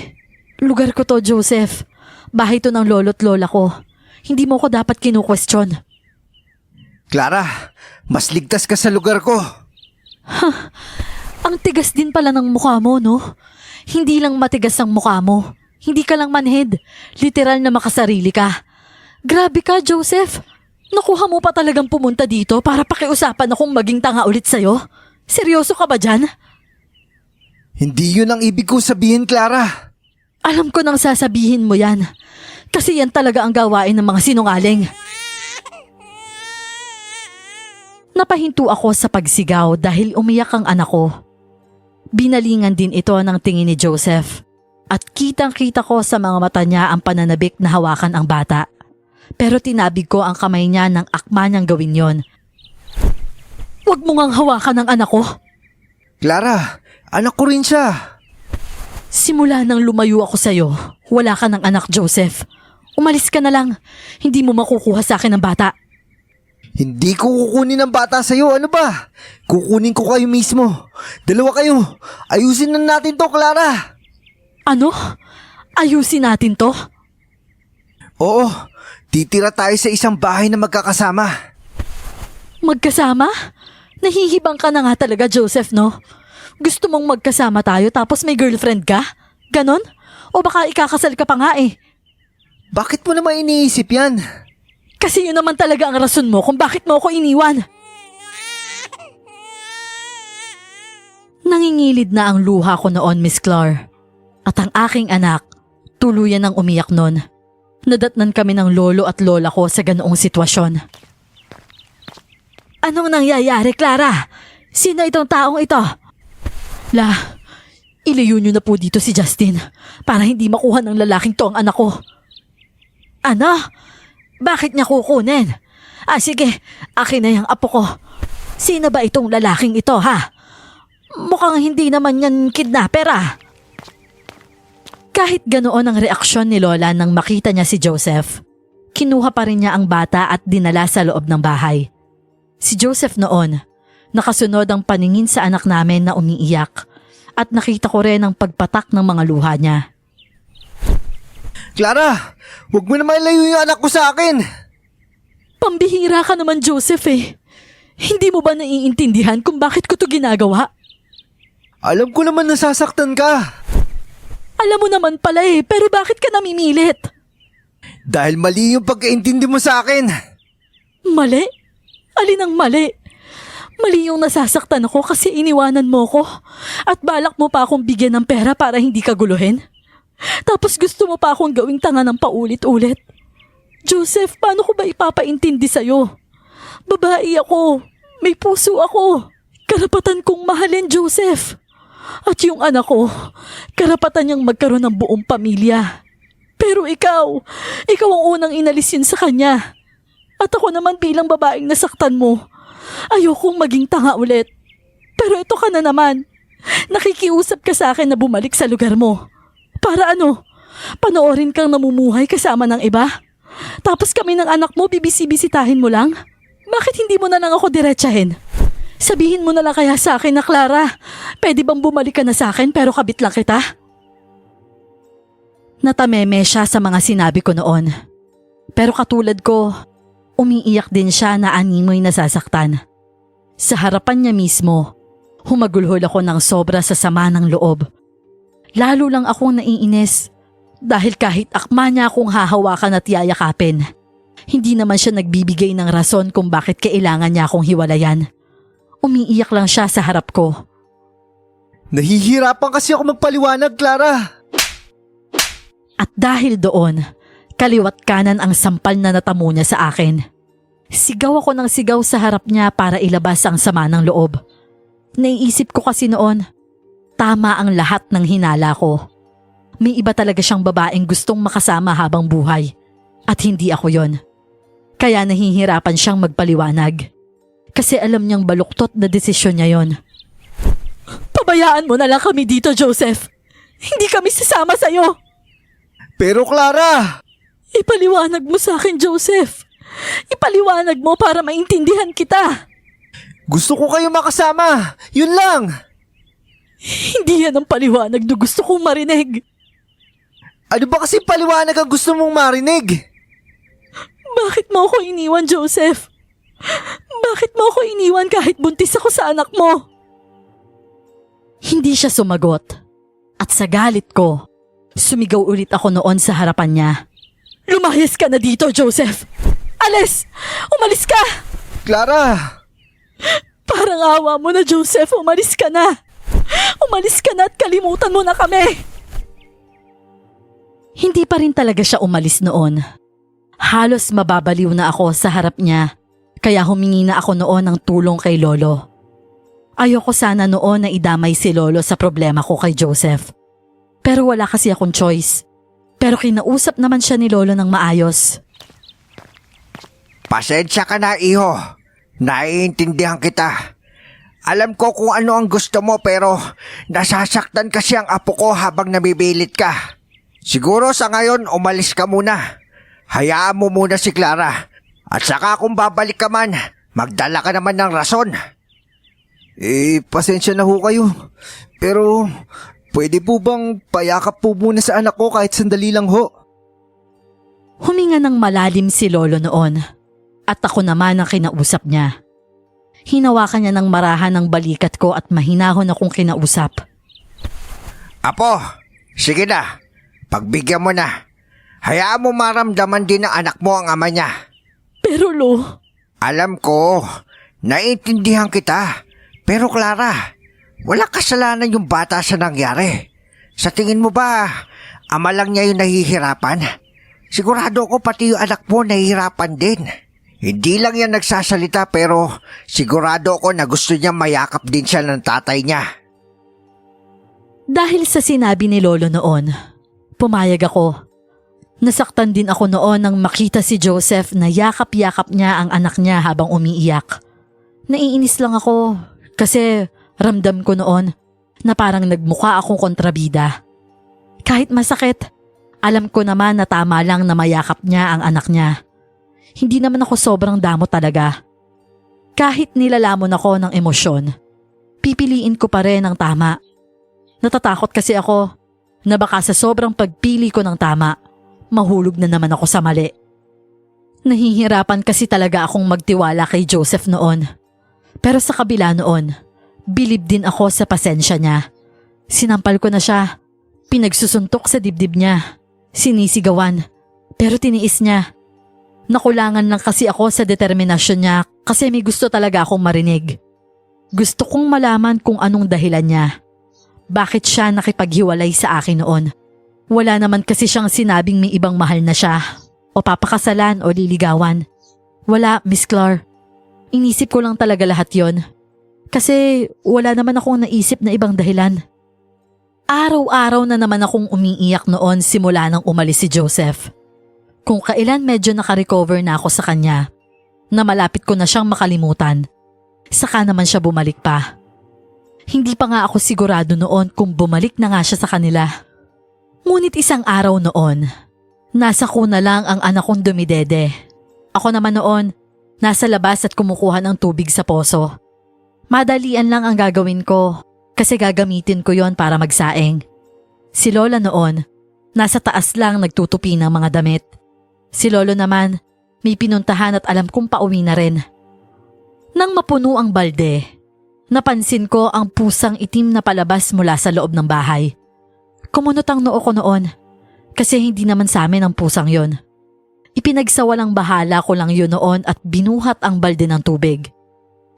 Lugar ko to, Joseph. Bahay to ng lolo't lola ko. Hindi mo ko dapat kinu-question. Clara, mas ligtas ka sa lugar ko. Ang tigas din pala ng mukha mo, no? Hindi lang matigas ang mukha mo. Hindi ka lang manhid. Literal na makasarili ka. Grabe ka, Joseph. Nakuha mo pa talagang pumunta dito para pakiusapan akong maging tanga ulit sa'yo? Seryoso ka ba dyan? Hindi yun ang ibig ko sabihin, Clara. Alam ko nang sasabihin mo yan. Kasi yan talaga ang gawain ng mga sinungaling. Napahinto ako sa pagsigaw dahil umiyak ang anak ko. Binalingan din ito ng tingin ni Joseph. At kitang-kita ko sa mga mata niya ang pananabik na hawakan ang bata. Pero tinabig ko ang kamay niya nang akma niyang gawin yon. Huwag mo ngang hawakan ang anak ko. Clara, anak ko rin siya. Simula nang lumayo ako sa'yo, wala ka ng anak, Joseph. Umalis ka na lang. Hindi mo makukuha sa akin ang bata. Hindi ko kukunin ang bata sa'yo, ano ba? Kukunin ko kayo mismo. Dalawa kayo. Ayusin na natin to, Clara. Ano? Ayusin natin to? Oo, titira tayo sa isang bahay na magkakasama. Magkasama? Nahihibang ka na nga talaga, Joseph, no? Gusto mong magkasama tayo tapos may girlfriend ka? Ganon? O baka ikakasal ka pa nga eh? Bakit mo naman iniisip yan? Kasi yun naman talaga ang rason mo kung bakit mo ako iniwan. Nangingilid na ang luha ko noon, Miss Clar. At ang aking anak, tuluyan ang umiyak noon. Nadatnan kami ng lolo at lola ko sa ganoong sitwasyon. Anong nangyayari, Clara? Sino itong taong ito? Ilayo niyo na po dito si Justin para hindi makuha ng lalaking to ang anak ko. Ano? Bakit niya kukunin? Sige, akin na yung apo ko. Sino ba itong lalaking ito, ha? Mukhang hindi naman yan kidnapper, ah. Kahit ganoon ang reaksyon ni Lola nang makita niya si Joseph, kinuha pa rin niya ang bata at dinala sa loob ng bahay. Si Joseph noon, nakasunod ang paningin sa anak namin na umiiyak at nakita ko rin ang pagpatak ng mga luha niya. Clara, huwag mo naman ilayo yung anak ko sa akin. Pambihira ka naman, Joseph eh. Hindi mo ba naiintindihan kung bakit ko to ginagawa? Alam ko naman nasasaktan ka. Alam mo naman pala eh, pero bakit ka namimilit? Dahil mali yung pagkaintindi mo sa akin. Mali? Alin ang mali? Mali yung nasasaktan ako kasi iniwanan mo ko at balak mo pa akong bigyan ng pera para hindi ka guluhin. Tapos gusto mo pa akong gawing tanga ng paulit-ulit. Joseph, paano ko ba ipapaintindi sa'yo? Babae ako. May puso ako. Karapatan kong mahalin, Joseph. At yung anak ko, karapatan niyang magkaroon ng buong pamilya. Pero ikaw ang unang inalis yun sa kanya. At ako naman bilang babaeng nasaktan mo, ayokong maging tanga ulit. Pero ito ka na naman. Nakikiusap ka sa akin na bumalik sa lugar mo. Para ano? Panoorin kang namumuhay kasama ng iba? Tapos kami ng anak mo bibisi-bisitahin mo lang? Bakit hindi mo na lang ako diretsahin? Sabihin mo na lang kaya sa akin na, Clara, pwede bang bumalik ka na sa akin pero kabit lang kita? Natameme siya sa mga sinabi ko noon. Pero katulad ko, umiiyak din siya na animoy nasasaktan. Sa harapan niya mismo, humagulhol ako ng sobra sa sama ng loob. Lalo lang akong naiinis dahil kahit akma niya akong hahawakan at yayakapin, hindi naman siya nagbibigay ng rason kung bakit kailangan niya akong hiwalayan. Umiiyak lang siya sa harap ko. Nahihirapan kasi ako magpaliwanag, Clara. At dahil doon, kaliwat kanan ang sampal na natamo niya sa akin. Sigaw ako ng sigaw sa harap niya para ilabas ang sama ng loob. Naiisip ko kasi noon, tama ang lahat ng hinala ko. May iba talaga siyang babaeng gustong makasama habang buhay. At hindi ako yon. Kaya nahihirapan siyang magpaliwanag. Kasi alam niyang baluktot na desisyon niya yon. Pabayaan mo na lang kami dito, Joseph. Hindi kami sasama sa'yo. Pero Clara! Ipaliwanag mo sa akin, Joseph. Ipaliwanag mo para maintindihan kita. Gusto ko kayo makasama. Yun lang. Hindi yan ang paliwanag na gusto kong marinig. Ano ba kasi paliwanag ang gusto mong marinig? Bakit mo ako iniwan, Joseph? Bakit mo ako iniwan kahit buntis ako sa anak mo? Hindi siya sumagot. At sa galit ko, sumigaw ulit ako noon sa harapan niya. Lumayas ka na dito, Joseph! Alis! Umalis ka! Clara! Parang awa mo na, Joseph. Umalis ka na! Umalis ka na at kalimutan mo na kami! Hindi pa rin talaga siya umalis noon. Halos mababaliw na ako sa harap niya, kaya humingi na ako noon ng tulong kay Lolo. Ayoko sana noon na idamay si Lolo sa problema ko kay Joseph. Pero wala kasi akong choice. Pero kinausap naman siya ni Lolo ng maayos. Pasensya ka na, iho. Naiintindihan kita. Alam ko kung ano ang gusto mo pero nasasaktan kasi ang apo ko habang nabibilit ka. Siguro sa ngayon umalis ka muna. Hayaan mo muna si Clara At saka kung babalik ka man, magdala ka naman ng rason. Pasensya na ho kayo. Pero, pwede po bang payakap po muna sa anak ko kahit sandali lang ho? Huminga ng malalim si Lolo noon at ako naman ang kinausap niya. Hinawakan niya ng marahan ng balikat ko at mahinahon akong kinausap. Apo, sige na. Pagbigyan mo na. Hayaan mo maramdaman din ng anak mo ang ama niya. Pero Lo, Alam ko, naiintindihan kita. Pero Clara, wala kasalanan yung bata sa nangyari. Sa tingin mo ba, ama lang niya yung nahihirapan? Sigurado ko pati yung anak mo nahihirapan din. Hindi lang yan nagsasalita pero sigurado ko na gusto niya mayakap din siya ng tatay niya. dahil sa sinabi ni Lolo noon, pumayag ako. Nasaktan din ako noon nang makita si Joseph na yakap-yakap niya ang anak niya habang umiiyak. Naiinis lang ako kasi ramdam ko noon na parang nagmukha akong kontrabida. Kahit masakit, alam ko naman na tama lang na mayakap niya ang anak niya. Hindi naman ako sobrang damo talaga. Kahit nilalamon ako ng emosyon, pipiliin ko pa rin ang tama. Natatakot kasi ako na baka sa sobrang pagpili ko ng tama, mahulog na naman ako sa mali. Nahihirapan kasi talaga akong magtiwala kay Joseph noon. Pero sa kabila noon, bilib din ako sa pasensya niya. Sinampal ko na siya, pinagsusuntok sa dibdib niya, sinisigawan, pero tiniis niya. Nakulangan lang kasi ako sa determinasyon niya kasi may gusto talaga akong marinig. Gusto kong malaman kung anong dahilan niya. Bakit siya nakipaghiwalay sa akin noon? Wala naman kasi siyang sinabing may ibang mahal na siya o papakasalan o liligawan. Wala, Miss Clar. Inisip ko lang talaga lahat yon. Kasi wala naman akong naisip na ibang dahilan. Araw-araw na naman akong umiiyak noon simula nang umalis si Joseph. Kung kailan medyo nakarecover na ako sa kanya, na malapit ko na siyang makalimutan, saka naman siya bumalik pa. Hindi pa nga ako sigurado noon kung bumalik na nga siya sa kanila. Ngunit isang araw noon, nasa kuna lang ang anak kong dumidede. Ako naman noon, nasa labas at kumukuha ng tubig sa poso. Madalian lang ang gagawin ko kasi gagamitin ko yon para magsaing. Si Lola noon, nasa taas lang nagtutupi ng mga damit. Si Lolo naman, may pinuntahan at alam kong pauwi na rin. Nang mapuno ang balde, napansin ko ang pusang itim na palabas mula sa loob ng bahay. Kumunot ang noo ko noon kasi hindi naman sa amin ang pusang yon. Ipinagsawalang bahala ko lang yun noon at binuhat ang balde ng tubig.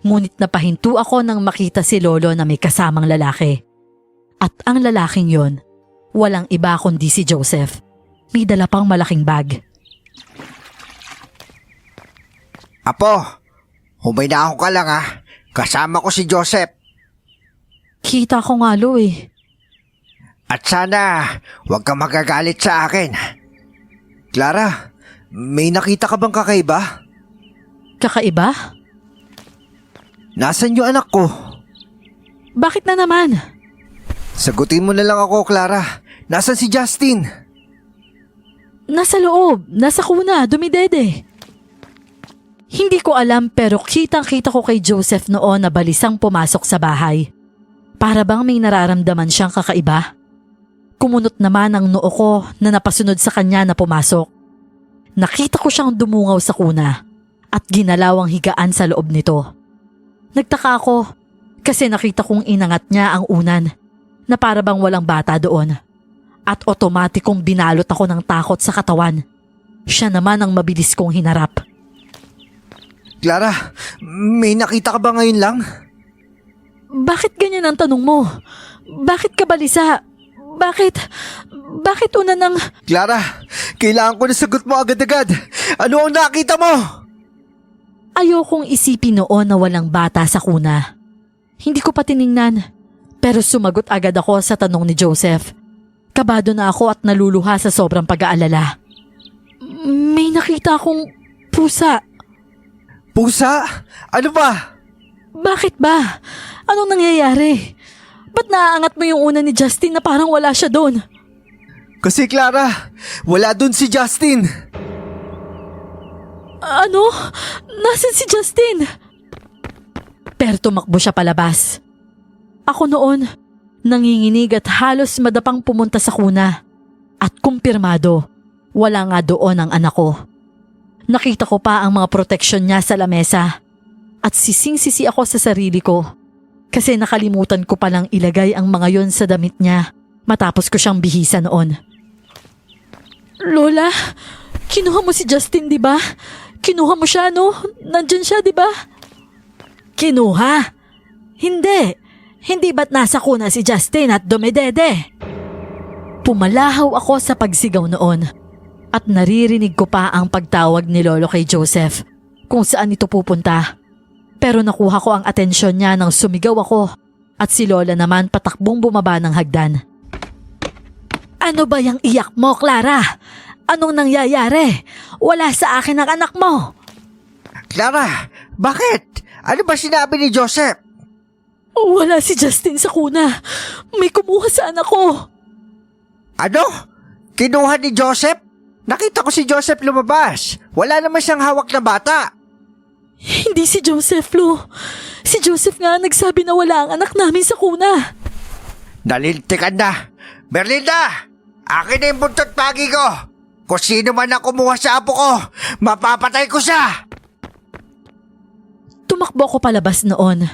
Ngunit napahinto ako nang makita si Lolo na may kasamang lalaki. At ang lalaking yon, walang iba kundi si Joseph. May dala pang malaking bag. Apo, humayna ako ka lang ha. Kasama ko si Joseph. Kita ko nga Lo eh. At sana, huwag kang magagalit sa akin. Clara, may nakita ka bang kakaiba? Kakaiba? Nasaan yung anak ko? Bakit na naman? Sagutin mo na lang ako, Clara. Nasaan si Justin? Nasa loob, nasa kuna, dumidede. Hindi ko alam pero kitang-kita ko kay Joseph noon na balisang pumasok sa bahay. Para bang may nararamdaman siyang kakaiba. Kumunot naman ang noo ko na napasunod sa kanya na pumasok. Nakita ko siyang dumungaw sa kuna at ginalaw ang higaan sa loob nito. Nagtaka ako kasi nakita kong inangat niya ang unan na para bang walang bata doon. At otomatikong binalot ako ng takot sa katawan. Siya naman ang mabilis kong hinarap. Clara, may nakita ka ba ngayon lang? Bakit ganyan ang tanong mo? Bakit ka balisa? Bakit una ng... Clara, kailangan ko na sagot mo agad-agad. Ano ang nakita mo? Ayokong isipin noon na walang bata sa kuna. Hindi ko pa tiningnan. Pero sumagot agad ako sa tanong ni Joseph. Kabado na ako at naluluha sa sobrang pag-aalala. May nakita akong pusa. Pusa? Ano ba? Bakit ba? Anong nangyayari? Ba't naaangat mo yung una ni Justin na parang wala siya doon? Kasi Clara, wala dun si Justin. Ano? Nasaan si Justin? Pero tumakbo siya palabas. Ako noon, nanginginig at halos madapang pumunta sa kuna. At kumpirmado, wala nga doon ang anak ko. Nakita ko pa ang mga proteksyon niya sa lamesa. At sising-sisi ako sa sarili ko. Kasi nakalimutan ko palang ilagay ang mga yon sa damit niya matapos ko siyang bihisa noon. Lola, kinuha mo si Justin, di ba? Kinuha mo siya, no? Nandyan siya, di ba? Kinuha? Hindi. Hindi ba't nasa kuna si Justin at dumedede? Pumalahaw ako sa pagsigaw noon. At naririnig ko pa ang pagtawag ni Lolo kay Joseph kung saan ito pupunta. Pero nakuha ko ang atensyon niya nang sumigaw ako at si Lola naman patakbong bumaba ng hagdan. Ano ba yung iyak mo, Clara? Anong nangyayari? Wala sa akin ang anak mo. Clara, bakit? Ano ba sinabi ni Joseph? Wala si Justin sa kuna. May kumuha sa anak ko. Ano? Kinuha ni Joseph? Nakita ko si Joseph lumabas. Wala naman siyang hawak na bata. Hindi si Joseph, Lo. Si Joseph nga nagsabi na wala ang anak namin sa kuna. Nalintikan na. Berlinda, akin na yung buntot pagi ko. Kung sino man ang kumuha sa apo ko, mapapatay ko siya. Tumakbo ko palabas noon.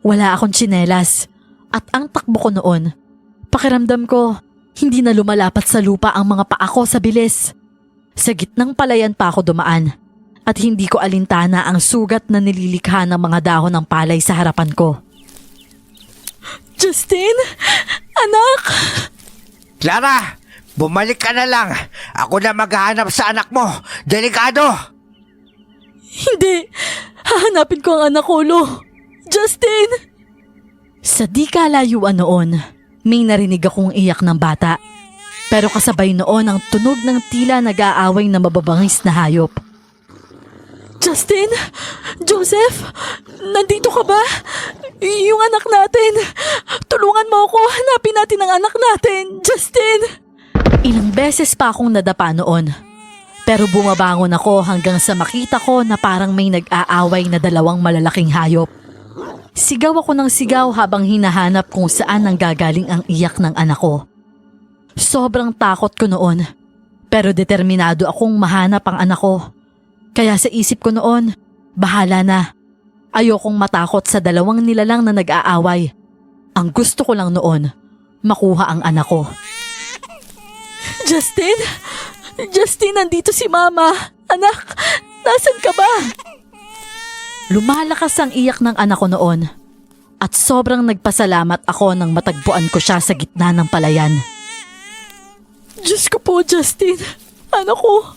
Wala akong tsinelas. At ang takbo ko noon, pakiramdam ko, hindi na lumalapat sa lupa ang mga paa ko sa bilis. Sa gitnang palayan pa ako dumaan. At hindi ko alintana ang sugat na nililikha ng mga dahon ng palay sa harapan ko. Justin? Anak? Clara, bumalik ka na lang. Ako na maghahanap sa anak mo. Delikado. Hindi. Hahanapin ko ang anak ko, Lo. Justin! Sa di kalayuan noon, may narinig akong iyak ng bata. Pero kasabay noon ang tunog ng tila nag-aaway na mababangis na hayop. Justin? Joseph? Nandito ka ba? Yung anak natin. Tulungan mo ako. Hanapin natin ang anak natin. Justin! Ilang beses pa akong nadapa noon. Pero bumabangon ako hanggang sa makita ko na parang may nag-aaway na dalawang malalaking hayop. Sigaw ako ng sigaw habang hinahanap kung saan nanggagaling ang iyak ng anak ko. Sobrang takot ko noon. Pero determinado akong mahanap ang anak ko. Kaya sa isip ko noon, bahala na. Ayokong matakot sa dalawang nilalang na nag-aaway. Ang gusto ko lang noon, makuha ang anak ko. Justin? Justin, nandito si Mama. Anak, nasan ka ba? Lumalakas ang iyak ng anak ko noon. At sobrang nagpasalamat ako nang matagpuan ko siya sa gitna ng palayan. Diyos ko po, Justin. Anak ko.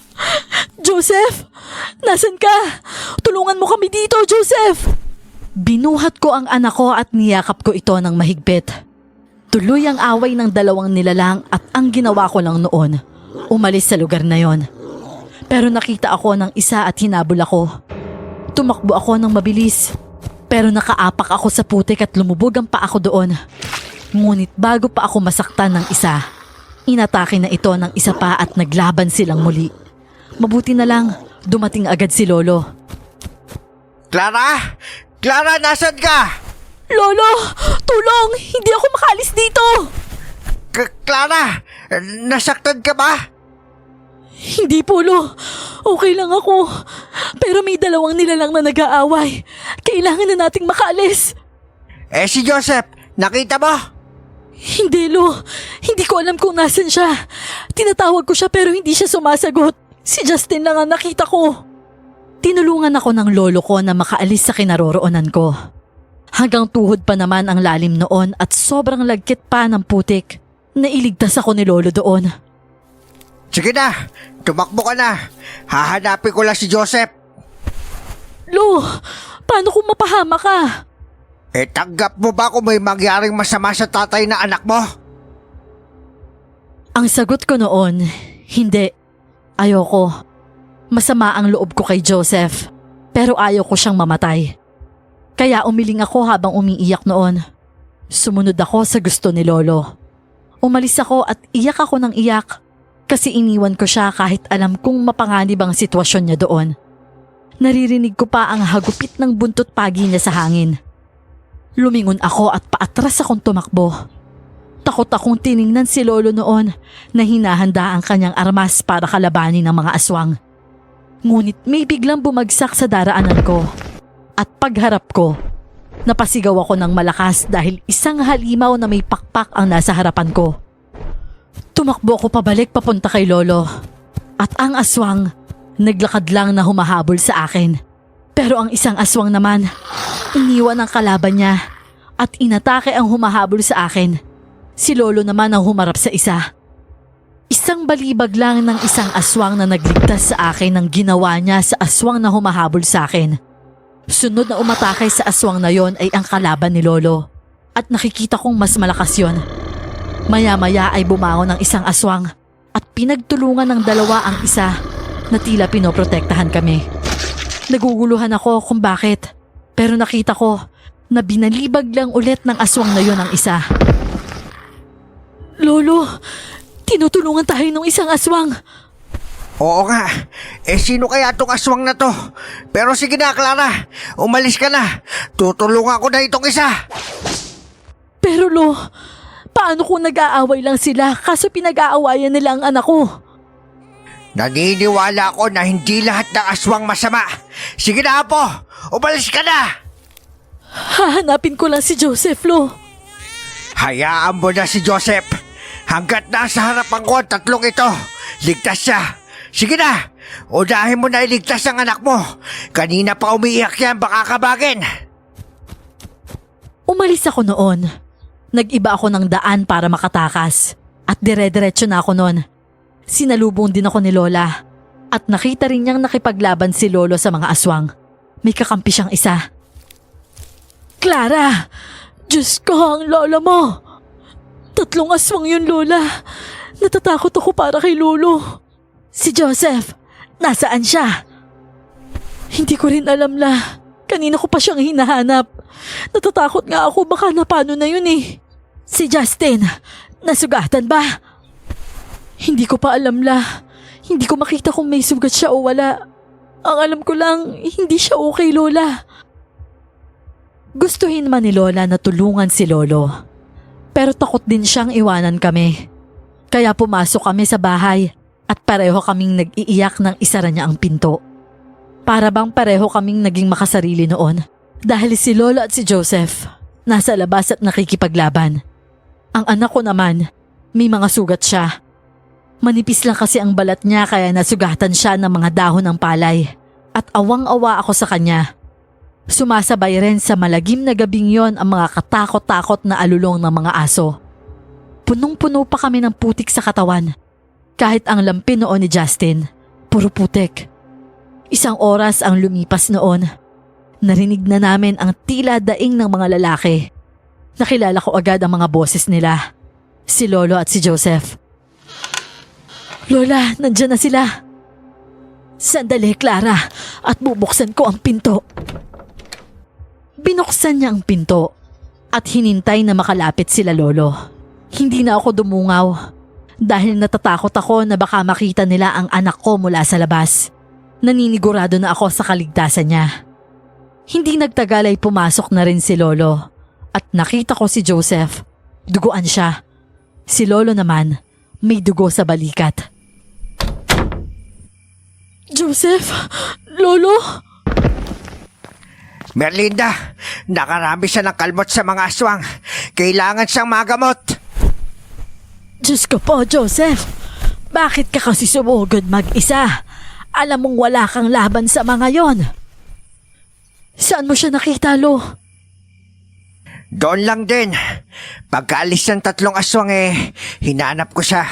Joseph, nasan ka? Tulungan mo kami dito, Joseph! Binuhat ko ang anak ko at niyakap ko ito ng mahigpit. Tuloy ang away ng dalawang nilalang at ang ginawa ko lang noon, umalis sa lugar na yon. Pero nakita ako ng isa at hinabol ako. Tumakbo ako ng mabilis, pero nakaapak ako sa putik at lumubog ang paa ko doon. Ngunit bago pa ako masaktan ng isa, inatake na ito ng isa pa at naglaban silang muli. Mabuti na lang, dumating agad si Lolo. Clara? Clara, nasan ka? Lolo, tulong! Hindi ako makaalis dito! Clara, nasaktan ka ba? Hindi po, Lo. Okay lang ako. Pero may dalawang nilalang na nag-aaway. Kailangan na nating makaalis. Si Joseph, nakita mo? Hindi, Lo. Hindi ko alam kung nasan siya. Tinatawag ko siya pero hindi siya sumasagot. Si Justin lang ang nakita ko. Tinulungan ako ng lolo ko na makaalis sa kinaroroonan ko. Hanggang tuhod pa naman ang lalim noon at sobrang lagkit pa ng putik. Nailigtas ako ni Lolo doon. Sige na, tumakbo ka na. Hahanapin ko lang si Joseph. Lo, paano kung mapahama ka? Tanggap mo ba kung may mangyaring masama sa tatay na anak mo? Ang sagot ko noon, hindi. Ayoko. Masama ang loob ko kay Joseph, pero ayaw ko siyang mamatay. Kaya umiling ako habang umiiyak noon. Sumunod ako sa gusto ni Lolo. Umalis ako at iyak ako ng iyak kasi iniwan ko siya kahit alam kong mapanganib ang sitwasyon niya doon. Naririnig ko pa ang hagupit ng buntot pagi niya sa hangin. Lumingon ako at paatras akong tumakbo. Takot akong tiningnan si Lolo noon na hinahanda ang kanyang armas para kalabanin ng mga aswang. Ngunit may biglang bumagsak sa daraanan ko. At pagharap ko, napasigaw ako ng malakas dahil isang halimaw na may pakpak ang nasa harapan ko. Tumakbo ako pabalik papunta kay Lolo. At ang aswang, naglakad lang na humahabol sa akin. Pero ang isang aswang naman, iniwan ang kalaban niya at inatake ang humahabol sa akin. Si Lolo naman ang humarap sa isa. Isang balibag lang ng isang aswang na nagligtas sa akin ng ginawa niya sa aswang na humahabol sa akin. Sunod na umatake sa aswang na yon ay ang kalaban ni Lolo. At nakikita kong mas malakas yon. Maya-maya ay bumangon ang isang aswang at pinagtulungan ng dalawa ang isa na tila pinoprotektahan kami. Naguguluhan ako kung bakit, pero nakita ko na binalibag lang ulit ng aswang na yon ang isa. Lolo, tinutulungan tayo ng isang aswang. Oo nga. Sino kaya tong aswang na to? Pero sige na, Clara. Umalis ka na. Tutulungan ko na itong isa. Pero Lo, paano kung nag-aaway lang sila kaso pinag-aawayan nila ang anak ko? Naniniwala ako na hindi lahat ng aswang masama. Sige na, Apo. Umalis ka na. Hahanapin ko lang si Joseph, Lo. Hayaan mo na si Joseph. Hanggat nasa harapan ko ang tatlong ito, ligtas siya. Sige na, unahin mo na iligtas ang anak mo. Kanina pa umiiyak yan, baka kabagin. Umalis ako noon. Nag-iba ako ng daan para makatakas. At dire-diretso na ako noon. Sinalubong din ako ni Lola. At nakita rin niyang nakipaglaban si Lolo sa mga aswang. May kakampi siyang isa. Clara! Diyos ko, ang lola mo! 3 aswang yun, Lola. Natatakot ako para kay Lolo. Si Joseph, nasaan siya? Hindi ko rin alam la. Kanina ko pa siyang hinahanap. Natatakot nga ako, baka napano na yun eh. Si Justin, nasugatan ba? Hindi ko pa alam la. Hindi ko makita kung may sugat siya o wala. Ang alam ko lang, hindi siya okay, Lola. Gustuhin man ni Lola na tulungan si Lolo. Pero takot din siyang iwanan kami. Kaya pumasok kami sa bahay at pareho kaming nag-iiyak nang isara niya ang pinto. Para bang pareho kaming naging makasarili noon dahil si Lolo at si Joseph nasa labas at nakikipaglaban. Ang anak ko naman, may mga sugat siya. Manipis lang kasi ang balat niya kaya nasugatan siya ng mga dahon ng palay at awang-awa ako sa kanya. Sumasabay rin sa malagim na gabing yon ang mga katakot-takot na alulong ng mga aso. Punong-puno pa kami ng putik sa katawan. Kahit ang lampi noon ni Justin, puro putik. 1 oras ang lumipas noon. Narinig na namin ang tila daing ng mga lalaki. Nakilala ko agad ang mga boses nila. Si Lolo at si Joseph. Lola, nandyan na sila. Sandali, Clara, at bubuksan ko ang pinto. Binuksan niya ang pinto at hinintay na makalapit sila Lolo. Hindi na ako dumungaw dahil natatakot ako na baka makita nila ang anak ko mula sa labas. Naninigurado na ako sa kaligtasan niya. Hindi nagtagal ay pumasok na rin si Lolo at nakita ko si Joseph. Duguan siya. Si Lolo naman, may dugo sa balikat. Joseph? Lolo? Merlinda, nakarami siya ng kalmot sa mga aswang. Kailangan siyang magamot. Diyos ko po, Joseph. Bakit ka kasi sumugod mag-isa? Alam mong wala kang laban sa mga yon. Saan mo siya nakita, Lo? Doon lang din. Pagkaalis ng 3 aswang hinanap ko siya.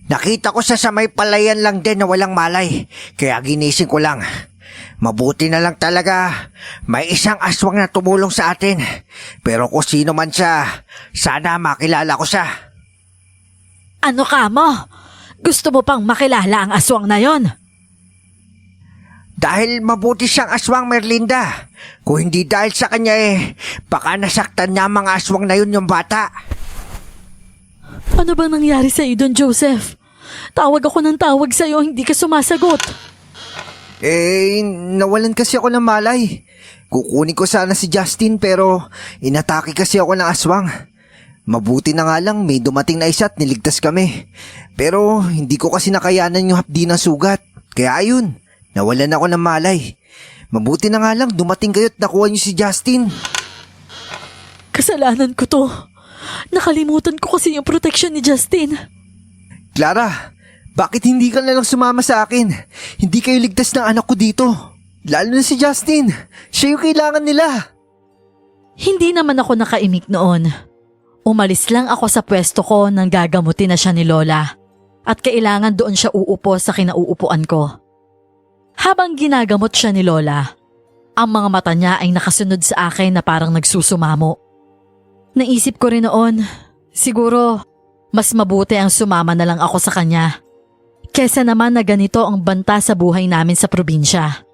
Nakita ko siya sa may palayan lang din na walang malay. Kaya ginising ko lang. Mabuti na lang talaga. May isang aswang na tumulong sa atin. Pero kung sino man siya, sana makilala ko siya. Ano ka mo? Gusto mo pang makilala ang aswang na yon? Dahil mabuti siyang aswang, Merlinda. Kung hindi dahil sa kanya baka nasaktan niya ang mga aswang na yun yung bata. Ano bang nangyari sa iyo doon, Joseph? Tawag ako ng tawag sa iyo, hindi ka sumasagot. Nawalan kasi ako ng malay. Kukunin ko sana si Justin pero inatake kasi ako ng aswang. Mabuti na nga lang may dumating na isa at niligtas kami. Pero hindi ko kasi nakayanan yung hapdi ng sugat. Kaya ayun, nawalan ako ng malay. Mabuti na nga lang dumating kayo at nakuha niyo si Justin. Kasalanan ko to. Nakalimutan ko kasi yung protection ni Justin. Clara, bakit hindi ka na lang sumama sa akin? Hindi kayo ligtas ng anak ko dito. Lalo na si Justin. Siya yung kailangan nila. Hindi naman ako nakaimik noon. Umalis lang ako sa pwesto ko nang gagamutin na siya ni Lola at kailangan doon siya uupo sa kinauupuan ko. Habang ginagamot siya ni Lola, ang mga mata niya ay nakasunod sa akin na parang nagsusumamo. Naisip ko rin noon, siguro mas mabuti ang sumama na lang ako sa kanya kesa naman na ganito ang banta sa buhay namin sa probinsya.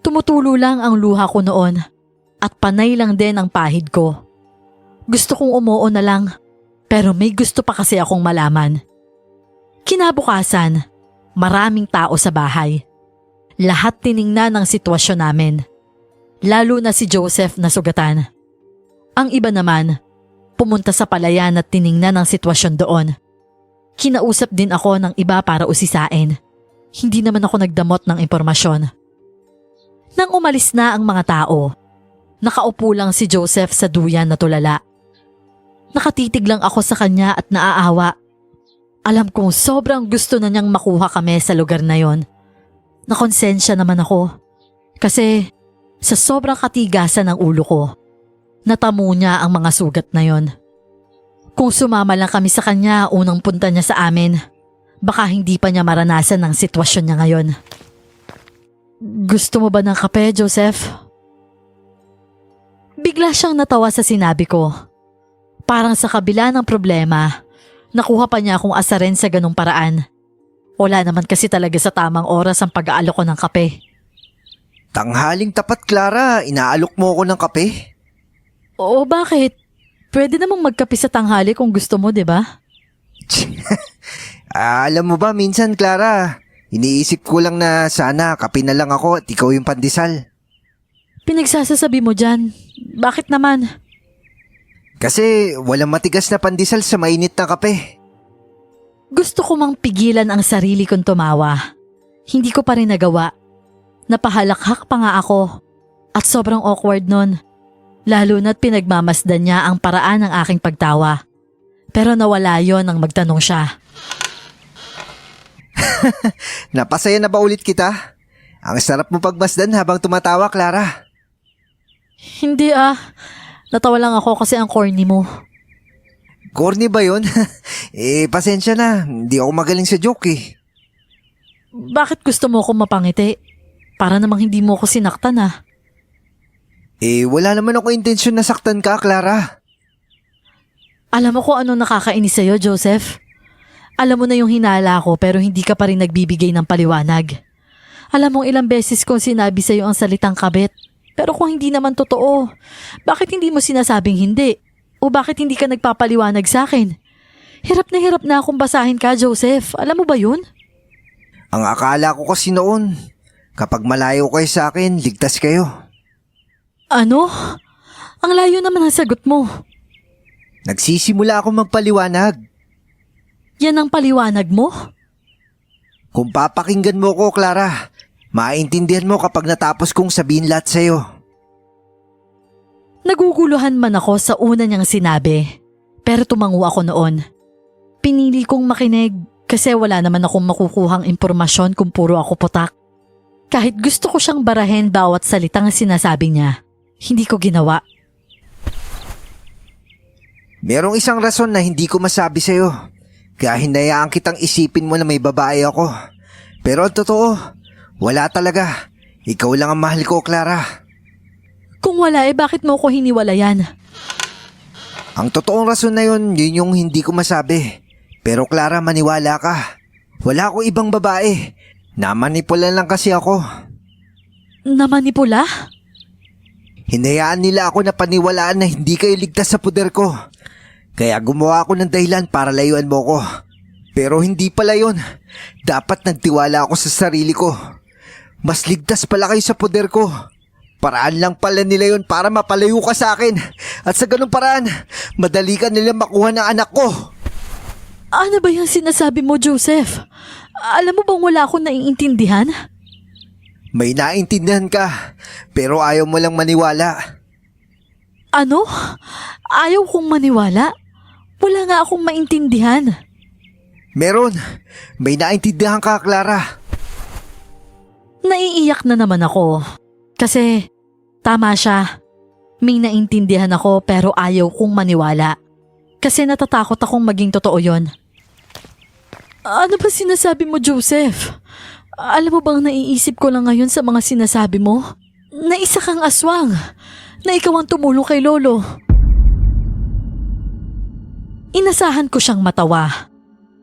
Tumutulo lang ang luha ko noon at panay lang din ang pahid ko. Gusto kong umuo na lang, pero may gusto pa kasi akong malaman. Kinabukasan, maraming tao sa bahay. Lahat tiningnan ang sitwasyon namin. Lalo na si Joseph na sugatan. Ang iba naman, pumunta sa palayan at tiningnan ang sitwasyon doon. Kinausap din ako ng iba para usisain. Hindi naman ako nagdamot ng impormasyon. Nang umalis na ang mga tao, nakaupo lang si Joseph sa duyan na tulala. Nakatitig lang ako sa kanya at naaawa. Alam kong sobrang gusto na niyang makuha kami sa lugar na yon. Nakonsensya naman ako. Kasi sa sobrang katigasan ng ulo ko, natamo niya ang mga sugat na yon. Kung sumama lang kami sa kanya unang punta niya sa amin, baka hindi pa niya maranasan ang sitwasyon niya ngayon. Gusto mo ba ng kape, Joseph? Bigla siyang natawa sa sinabi ko. Parang sa kabila ng problema, nakuha pa niya akong asarin sa ganung paraan. Wala naman kasi talaga sa tamang oras ang pag-aalok ko ng kape. Tanghaling tapat, Clara. Inaalok mo ako ng kape. Oo, bakit? Pwede namang magkape sa tanghali kung gusto mo, di ba? Alam mo ba, minsan, Clara, iniisip ko lang na sana kape na lang ako at ikaw yung pandesal. Pinagsasasabi mo dyan. Bakit naman? Kasi walang matigas na pandesal sa mainit na kape. Gusto ko mang pigilan ang sarili kong tumawa. Hindi ko pa rin nagawa. Napahalakhak pa nga ako. At sobrang awkward nun. Lalo na't pinagmamasdan niya ang paraan ng aking pagtawa. Pero nawala yon nang magtanong siya. Napasaya na ba ulit kita? Ang sarap mo pagmasdan habang tumatawa, Clara. Hindi Natawa lang ako kasi ang corny mo. Corny ba yun? Pasensya na. Hindi ako magaling sa joke eh. Bakit gusto mo akong mapangiti? Para namang hindi mo ako sinaktan Wala naman ako intensyon na saktan ka, Clara. Alam mo kung ano nakakainis sa'yo, Joseph? Alam mo na yung hinala ko pero hindi ka pa rin nagbibigay ng paliwanag. Alam mong ilang beses kong sinabi sa'yo ang salitang kabit. Pero kung hindi naman totoo, bakit hindi mo sinasabing hindi? O bakit hindi ka nagpapaliwanag sa akin? Hirap na akong basahin ka, Joseph. Alam mo ba yun? Ang akala ko kasi noon, kapag malayo kayo sa akin, ligtas kayo. Ano? Ang layo naman ang sagot mo. Nagsisimula akong magpaliwanag. Yan ang paliwanag mo? Kung papakinggan mo ko, Clara, maintindihan mo kapag natapos kong sabihin lahat sa'yo. Naguguluhan man ako sa una niyang sinabi, pero tumango ako noon. Pinili kong makinig kasi wala naman akong makukuhang impormasyon kung puro ako putak. Kahit gusto ko siyang barahin bawat salitang sinasabi niya, hindi ko ginawa. Merong isang rason na hindi ko masabi sa'yo. Kaya hinayaan kitang isipin mo na may babae ako. Pero ang totoo, wala talaga. Ikaw lang ang mahal ko, Clara. Kung wala bakit mo ko hiniwalayan? Ang totoong rason na yun yung hindi ko masabi. Pero Clara, maniwala ka. Wala akong ibang babae. Namanipula lang kasi ako. Namanipula? Hinayaan nila ako na paniwalaan na hindi kayo ligtas sa poder ko. Kaya gumawa ako ng dahilan para layuan mo ko. Pero hindi pala yun. Dapat nagtiwala ako sa sarili ko. Mas ligtas pala kayo sa poder ko. Paraan lang pala nila yon para mapalayo ka sa akin. At sa ganung paraan, madali ka nila makuha ng anak ko. Ano ba yung sinasabi mo, Joseph? Alam mo bang wala akong naiintindihan? May naintindihan ka, pero ayaw mo lang maniwala. Ano? Ayaw kong maniwala? Wala nga akong maintindihan. Meron. May naintindihan ka, Clara. Naiiyak na naman ako. Kasi, tama siya. May naintindihan ako pero ayaw kong maniwala. Kasi natatakot akong maging totoo yon. Ano ba sinasabi mo, Joseph? Alam mo bang naiisip ko lang ngayon sa mga sinasabi mo? Na isa kang aswang. Na ikaw ang tumulong kay Lolo. Inasahan ko siyang matawa.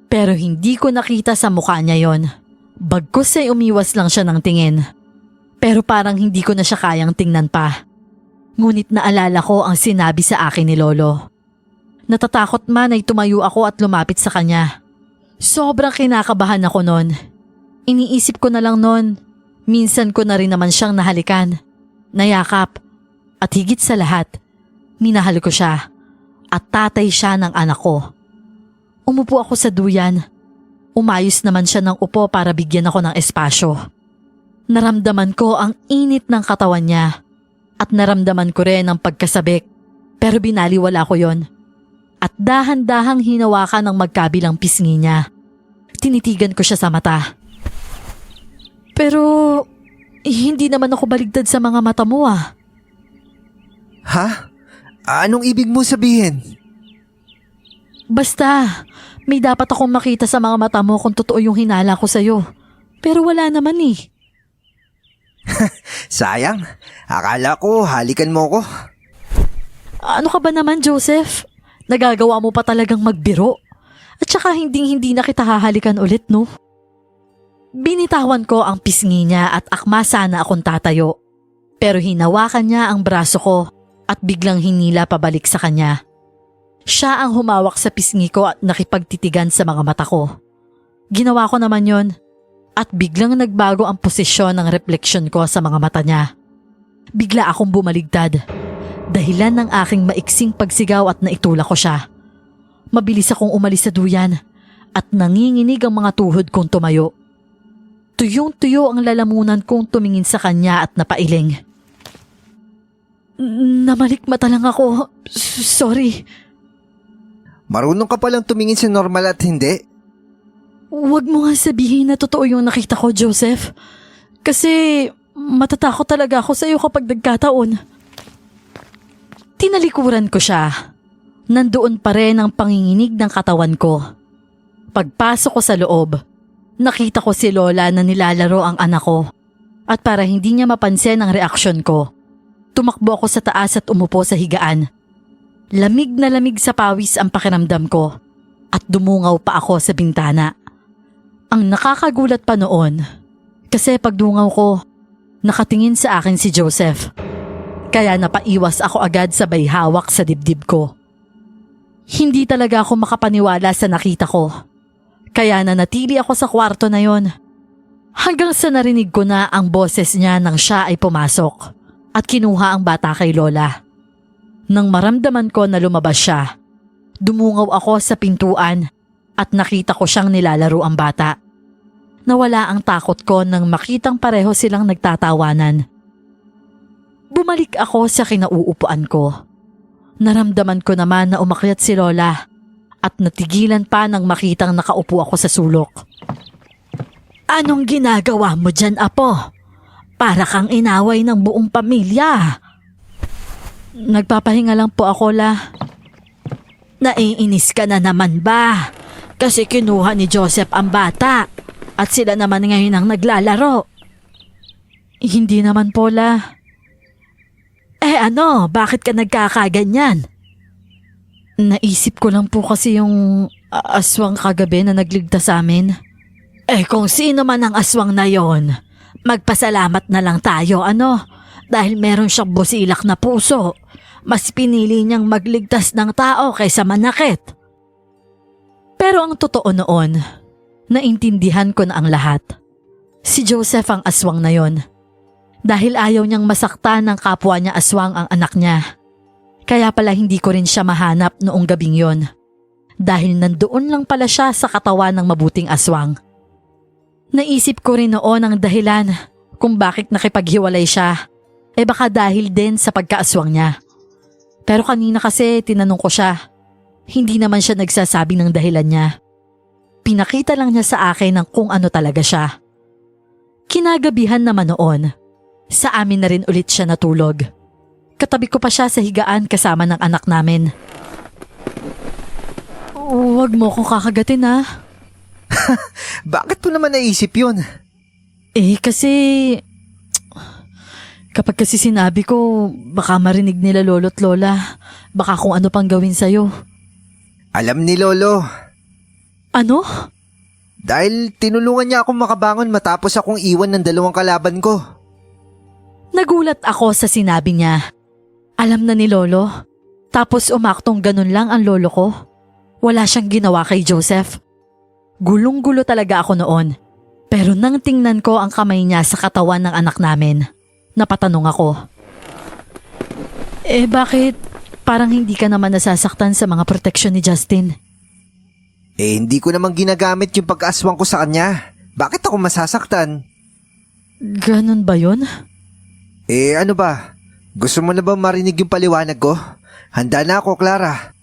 Pero hindi ko nakita sa mukha niya yon. Bagkus ay umiwas lang siya ng tingin. Pero parang hindi ko na siya kayang tingnan pa. Ngunit naalala ko ang sinabi sa akin ni Lolo. Natatakot man ay tumayo ako at lumapit sa kanya. Sobrang kinakabahan ako noon. Iniisip ko na lang noon, minsan ko na rin naman siyang nahalikan, nayakap, at higit sa lahat, minahal ko siya at tatay siya ng anak ko. Umupo ako sa duyan. Umayos naman siya ng upo para bigyan ako ng espasyo. Naramdaman ko ang init ng katawan niya at naramdaman ko rin ang pagkasabik, pero binaliwala ko yon. At dahan-dahang hinawakan ng magkabilang pisngi niya. Tinitigan ko siya sa mata. Pero hindi naman ako baligtad sa mga mata mo ah. Ha? Anong ibig mo sabihin? Basta, may dapat akong makita sa mga mata mo kung totoo yung hinala ko sa'yo. Pero wala naman eh. Sayang. Akala ko halikan mo ko. Ano ka ba naman, Joseph? Nagagawa mo pa talagang magbiro. At saka hindi na kita hahalikan ulit, no? Binitawan ko ang pisngi niya at akma sana akong tatayo. Pero hinawakan niya ang braso ko at biglang hinila pabalik sa kanya. Siya ang humawak sa pisngi ko at nakipagtitigan sa mga mata ko. Ginawa ko naman yon at biglang nagbago ang posisyon ng refleksyon ko sa mga mata niya. Bigla akong bumaligtad. Dahilan ng aking maiksing pagsigaw at naitulak ko siya. Mabilis akong umalis sa duyan at nanginginig ang mga tuhod kong tumayo. Tuyong-tuyo ang lalamunan kong tumingin sa kanya at napailing. Namalikmata lang ako. Sorry. Marunong ka palang tumingin sa normal at hindi? Huwag mo nga sabihin na totoo yung nakita ko, Joseph. Kasi matatakot talaga ako sa iyo kapag nagkataon. Tinalikuran ko siya. Nandoon pa rin ang panginginig ng katawan ko. Pagpasok ko sa loob, nakita ko si Lola na nilalaro ang anak ko. At para hindi niya mapansin ang reaksyon ko, tumakbo ako sa taas at umupo sa higaan. Lamig na lamig sa pawis ang pakiramdam ko at dumungaw pa ako sa bintana. Ang nakakagulat pa noon, kasi pagdungaw ko, nakatingin sa akin si Joseph. Kaya napaiwas ako agad sabay hawak sa dibdib ko. Hindi talaga ako makapaniwala sa nakita ko. Kaya nanatili ako sa kwarto na yon. Hanggang sa narinig ko na ang boses niya nang siya ay pumasok at kinuha ang bata kay Lola. Nang maramdaman ko na lumabas siya, dumungaw ako sa pintuan at nakita ko siyang nilalaro ang bata. Nawala ang takot ko nang makitang pareho silang nagtatawanan. Bumalik ako sa kinauupuan ko. Naramdaman ko naman na umakyat si Lola at natigilan pa nang makitang nakaupo ako sa sulok. Anong ginagawa mo dyan, Apo? Para kang inaway ng buong pamilya. Nagpapahinga lang po ako, La. Naiinis ka na naman ba? Kasi kinuha ni Joseph ang bata at sila naman ngayon ang naglalaro. Hindi naman po, La. Ano, bakit ka nagkakaganyan? Naisip ko lang po kasi yung aswang kagabi na nagligtas sa amin. Kung sino man ang aswang na yon, magpasalamat na lang tayo, ano? Dahil meron siyang busilak na puso. Mas pinili niyang magligtas ng tao kaysa manakit. Pero ang totoo noon, naintindihan ko na ang lahat. Si Joseph ang aswang na yon. Dahil ayaw niyang masaktan ng kapwa niya aswang ang anak niya. Kaya pala hindi ko rin siya mahanap noong gabing yon. Dahil nandoon lang pala siya sa katawan ng mabuting aswang. Naisip ko rin noon ang dahilan kung bakit nakipaghiwalay siya. Baka dahil din sa pagkaaswang niya. Pero kanina kasi tinanong ko siya. Hindi naman siya nagsasabi ng dahilan niya. Pinakita lang niya sa akin ng kung ano talaga siya. Kinagabihan naman noon, sa amin na rin ulit siya natulog. Katabi ko pa siya sa higaan kasama ng anak namin. Huwag mo akong kakagatin ha. Bakit mo naman naisip yun? Kasi kapag kasi sinabi ko, baka marinig nila lolo't lola. Baka kung ano pang gawin sa'yo. Alam ni Lolo. Ano? Dahil tinulungan niya akong makabangon matapos akong iwan ng 2 kalaban ko. Nagulat ako sa sinabi niya. Alam na ni Lolo. Tapos umaktong ganun lang ang lolo ko. Wala siyang ginawa kay Joseph. Gulong-gulo talaga ako noon. Pero nang tingnan ko ang kamay niya sa katawan ng anak namin, napatanong ako. Bakit parang hindi ka naman nasasaktan sa mga proteksyon ni Justin? Hindi ko naman ginagamit yung pag-aswang ko sa kanya. Bakit ako masasaktan? Ganun ba yun? Ano ba? Gusto mo na ba marinig yung paliwanag ko? Handa na ako, Clara.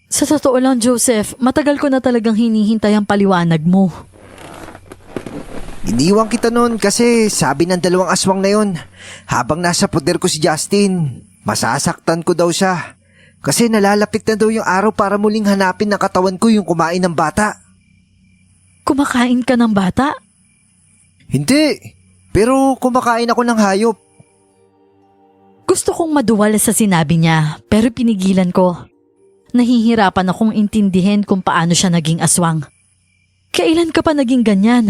Sa totoo lang, Joseph, matagal ko na talagang hinihintay ang paliwanag mo. Iniwan kita noon kasi sabi ng 2 aswang na yon, habang nasa poder ko si Justin, masasaktan ko daw siya. Kasi nalalapit na daw yung araw para muling hanapin ng katawan ko yung kumain ng bata. Kumakain ka ng bata? Hindi, pero kumakain ako ng hayop. Gusto kong maduwal sa sinabi niya, pero pinigilan ko. Nahihirapan akong intindihin kung paano siya naging aswang. Kailan ka pa naging ganyan?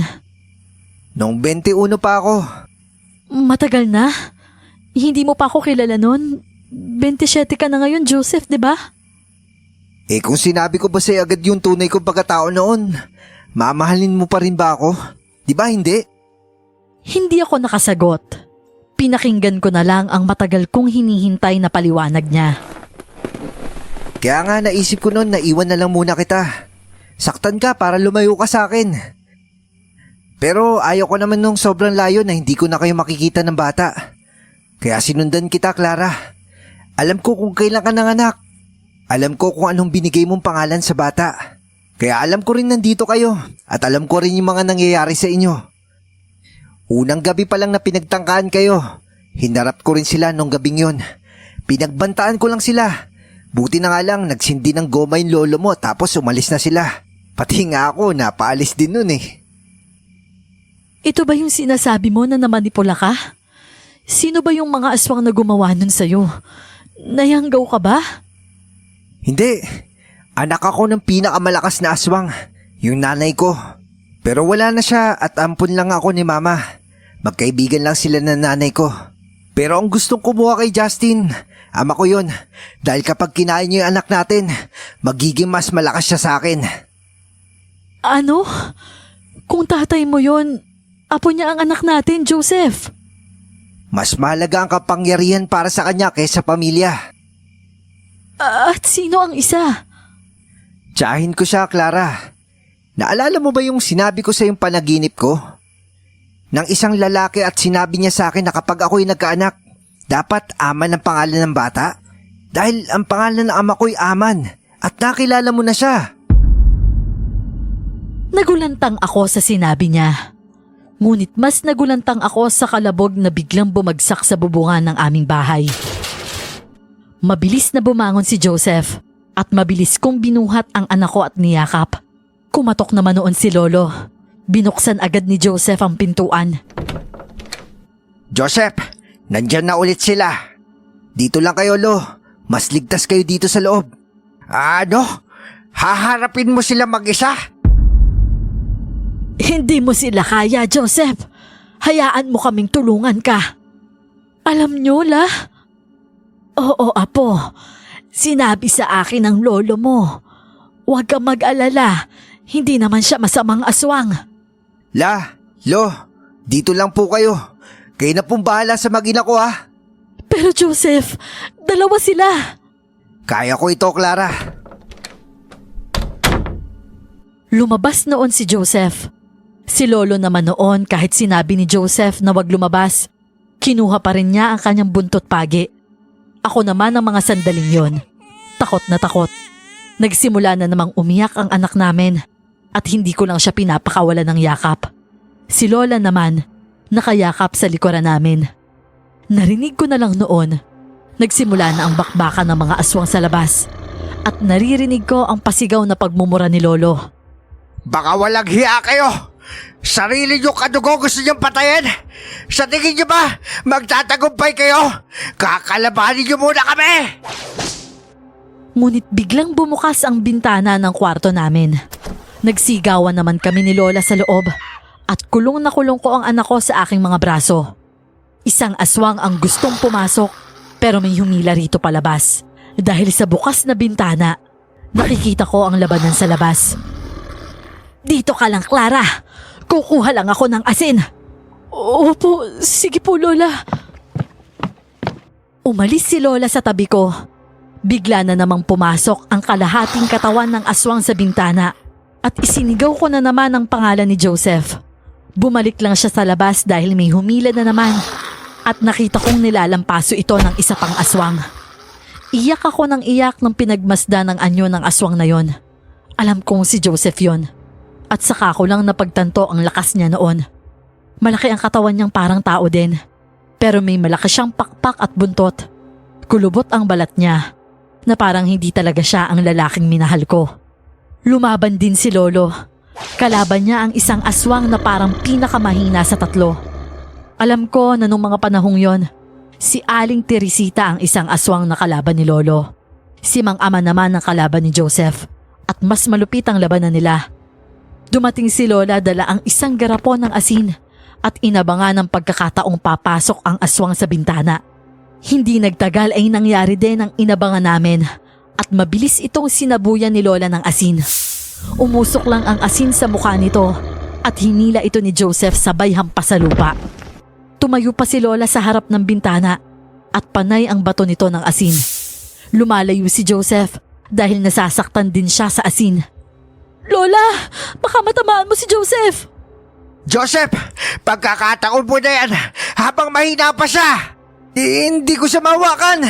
Noong 21 pa ako. Matagal na? Hindi mo pa ako kilala nun? 27 ka na ngayon, Joseph, di ba? Kung sinabi ko ba sa'yo agad yung tunay kong pagkatao noon, mamahalin mo pa rin ba ako? Di ba hindi? Hindi ako nakasagot. Pinakinggan ko na lang ang matagal kong hinihintay na paliwanag niya. Kaya nga naisip ko noon na iwan na lang muna kita. Saktan ka para lumayo ka sa akin. Pero ayaw ko naman nung sobrang layo na hindi ko na kayo makikita ng bata. Kaya sinundan kita, Clara. Alam ko kung kailan ka nanganak. Alam ko kung anong binigay mong pangalan sa bata. Kaya alam ko rin nandito kayo at alam ko rin yung mga nangyayari sa inyo. Unang gabi pa lang na pinagtangkaan kayo, hinarap ko rin sila nung gabing yon. Pinagbantaan ko lang sila. Buti na nga lang nagsindi ng goma yung lolo mo tapos umalis na sila. Pati nga ako napaalis din nun eh. Ito ba yung sinasabi mo na namanipula ka? Sino ba yung mga aswang na gumawa nun sa'yo? Nayanggaw ka ba? Hindi. Anak ako ng pinakamalakas na aswang, yung nanay ko. Pero wala na siya at ampun lang ako ni mama. Magkaibigan lang sila ng nanay ko. Pero ang gustong kumuha kay Justin, ama ko yun. Dahil kapag kinain niyo yung anak natin, magiging mas malakas siya sa akin. Ano? Kung tatay mo yun, apo niya ang anak natin, Joseph. Mas mahalaga ang kapangyarihan para sa kanya kaysa pamilya. At sino ang isa? Tiyahin ko siya, Clara. Naalala mo ba yung sinabi ko sa yung panaginip ko? Nang isang lalaki at sinabi niya sa akin na kapag ako'y nagkaanak, dapat Aman ang pangalan ng bata? Dahil ang pangalan ng ama ko'y Aman at nakilala mo na siya. Nagulantang ako sa sinabi niya. Ngunit mas nagulantang ako sa kalabog na biglang bumagsak sa bubungan ng aming bahay. Mabilis na bumangon si Joseph at mabilis kong binuhat ang anak ko at niyakap. Kumatok naman noon si Lolo. Binuksan agad ni Joseph ang pintuan. Joseph, nandyan na ulit sila. Dito lang kayo, Lo. Mas ligtas kayo dito sa loob. Ano? Haharapin mo sila mag-isa? Hindi mo sila kaya, Joseph. Hayaan mo kaming tulungan ka. Alam niyo, La? Oo, Apo. Sinabi sa akin ng lolo mo. Huwag kang mag-alala. Hindi naman siya masamang aswang. La, Lo, Dito lang po kayo. Kayo na pong bahala sa mag-ina ko ha. Pero Joseph, dalawa sila. Kaya ko ito, Clara. Lumabas noon si Joseph. Si Lolo naman noon kahit sinabi ni Joseph na wag lumabas, kinuha pa rin niya ang kanyang buntot pagi. Ako naman ang mga sandaling yon. Takot na takot. Nagsimula na namang umiyak ang anak namin at hindi ko lang siya pinapakawala ng yakap. Si Lola naman, nakayakap sa likuran namin. Narinig ko na lang noon, nagsimula na ang bakbakan ng mga aswang sa labas at naririnig ko ang pasigaw na pagmumura ni Lolo. Baka walang hiya kayo! Sarili niyo kadugo gusto niyong patayin? Sa tingin niyo ba, magtatagumpay kayo? Kakalabanin niyo muna kami! Ngunit biglang bumukas ang bintana ng kwarto namin. Nagsigawan naman kami ni Lola sa loob at kulong na kulong ko ang anak ko sa aking mga braso. Isang aswang ang gustong pumasok pero may humila rito palabas. Dahil sa bukas na bintana, nakikita ko ang labanan sa labas. Dito ka lang, Clara. Kukuha lang ako ng asin. Opo, sige po, Lola. Umalis si Lola sa tabi ko. Bigla na namang pumasok ang kalahating katawan ng aswang sa bintana at isinigaw ko na naman ang pangalan ni Joseph. Bumalik lang siya sa labas dahil may humila na naman at nakita kong nilalampaso ito ng isa pang aswang. Iyak ako ng iyak nang pinagmasda ng anyo ng aswang na yon. Alam kong si Joseph yon. At saka ko lang napagtanto ang lakas niya noon. Malaki ang katawan niyang parang tao din. Pero may malaki siyang pakpak at buntot. Kulubot ang balat niya na parang hindi talaga siya ang lalaking minahal ko. Lumaban din si Lolo. Kalaban niya ang isang aswang na parang pinakamahina sa tatlo. Alam ko na nung mga panahong yon, si Aling Teresita ang isang aswang na kalaban ni Lolo. Si Mang Ama naman ang kalaban ni Joseph at mas malupit ang labanan nila. Dumating si Lola dala ang isang garapon ng asin at inabangan ng pagkakataong papasok ang aswang sa bintana. Hindi nagtagal ay nangyari din ang inabangan namin at mabilis itong sinabuyan ni Lola ng asin. Umusok lang ang asin sa mukha nito at hinila ito ni Joseph sabay hampas sa lupa. Tumayo pa si Lola sa harap ng bintana at panay ang bato nito ng asin. Lumalayo si Joseph dahil nasasaktan din siya sa asin. Lola, baka matamaan mo si Joseph. Joseph, pagkakataon mo na yan habang mahina pa siya! Hindi ko siya mahawakan.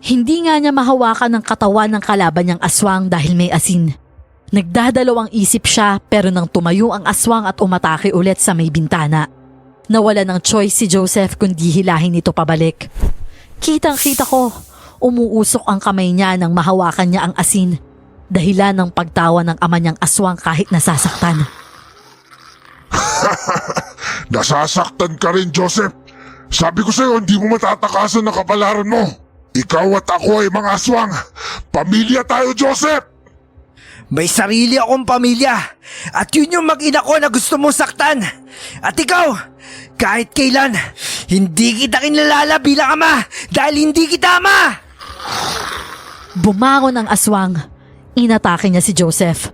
Hindi nga niya mahawakan ang katawan ng kalaban niyang aswang dahil may asin. Nagdadalawang isip siya pero nang tumayo ang aswang at umatake ulit sa may bintana. Nawala ng choice si Joseph kundi hilahin ito pabalik. Kitang-kita ko, umuusok ang kamay niya nang mahawakan niya ang asin. Dahilan ng pagtawa ng ama niyang aswang kahit nasasaktan. Nasasaktan ka rin, Joseph. Sabi ko sa'yo, hindi mo matatakasan ang kapalaran mo. Ikaw at ako ay mga aswang. Pamilya tayo, Joseph! May sarili akong pamilya at yun yung mag-ina ko na gusto mong saktan. At ikaw, kahit kailan, hindi kita kinalala bilang ama dahil hindi kita ama! Bumangon ang aswang. Inatake niya si Joseph.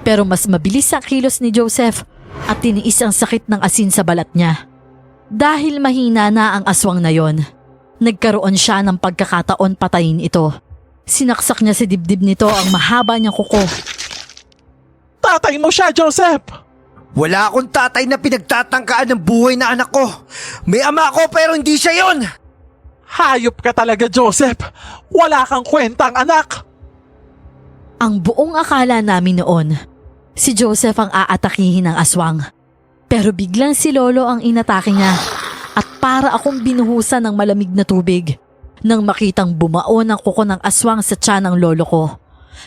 Pero mas mabilis ang kilos ni Joseph at tiniis ang sakit ng asin sa balat niya. Dahil mahina na ang aswang na yon, nagkaroon siya ng pagkakataon patayin ito. Sinaksak niya sa dibdib nito ang mahaba niyang kuko. Tatay mo siya, Joseph! Wala akong tatay na pinagtatangkaan ng buhay na anak ko. May ama ako pero hindi siya yon. Hayop ka talaga, Joseph! Wala kang kwentang anak! Ang buong akala namin noon, si Joseph ang aatakihin ng aswang. Pero biglang si Lolo ang inatake niya at para akong binuhusan ng malamig na tubig nang makitang bumao ng kuko ng aswang sa tiyan ng lolo ko.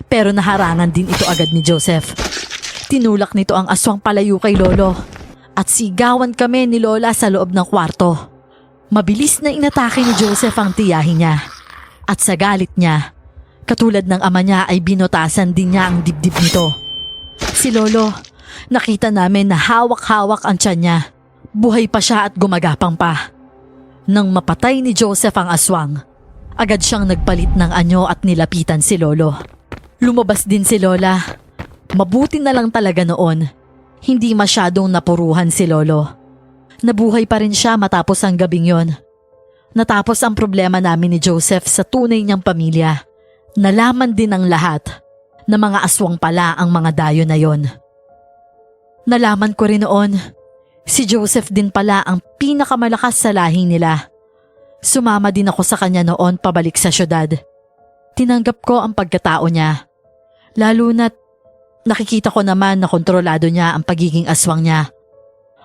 Pero naharangan din ito agad ni Joseph. Tinulak nito ang aswang palayo kay Lolo at sigawan kami ni Lola sa loob ng kwarto. Mabilis na inatake ni Joseph ang tiyahin niya at sa galit niya, katulad ng ama niya ay binotasan din niya ang dibdib nito. Si Lolo, nakita namin na hawak-hawak ang tiyan niya. Buhay pa siya at gumagapang pa. Nang mapatay ni Joseph ang aswang, agad siyang nagpalit ng anyo at nilapitan si Lolo. Lumabas din si Lola. Mabuti na lang talaga noon. Hindi masyadong napuruhan si Lolo. Nabuhay pa rin siya matapos ang gabing yon. Natapos ang problema namin ni Joseph sa tunay niyang pamilya. Nalaman din ng lahat na mga aswang pala ang mga dayo na yon. Nalaman ko rin noon, si Joseph din pala ang pinakamalakas sa lahi nila. Sumama din ako sa kanya noon pabalik sa syudad. Tinanggap ko ang pagkatao niya. Lalo na't nakikita ko naman na kontrolado niya ang pagiging aswang niya.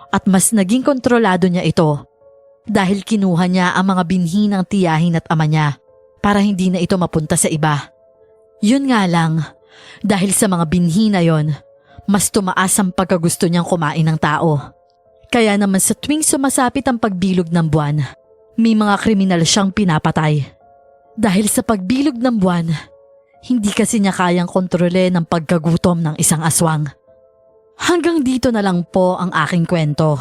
At mas naging kontrolado niya ito dahil kinuha niya ang mga binhi ng tiyahin at ama niya para hindi na ito mapunta sa iba. Yun nga lang, dahil sa mga binhi na yon, mas tumaas ang pagkagusto niyang kumain ng tao. Kaya naman sa tuwing sumasapit ang pagbilog ng buwan, may mga kriminal siyang pinapatay. Dahil sa pagbilog ng buwan, hindi kasi niya kayang kontrole ng pagkagutom ng isang aswang. Hanggang dito na lang po ang aking kwento.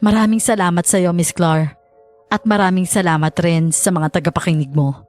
Maraming salamat sa iyo, Miss Clar. At maraming salamat rin sa mga tagapakinig mo.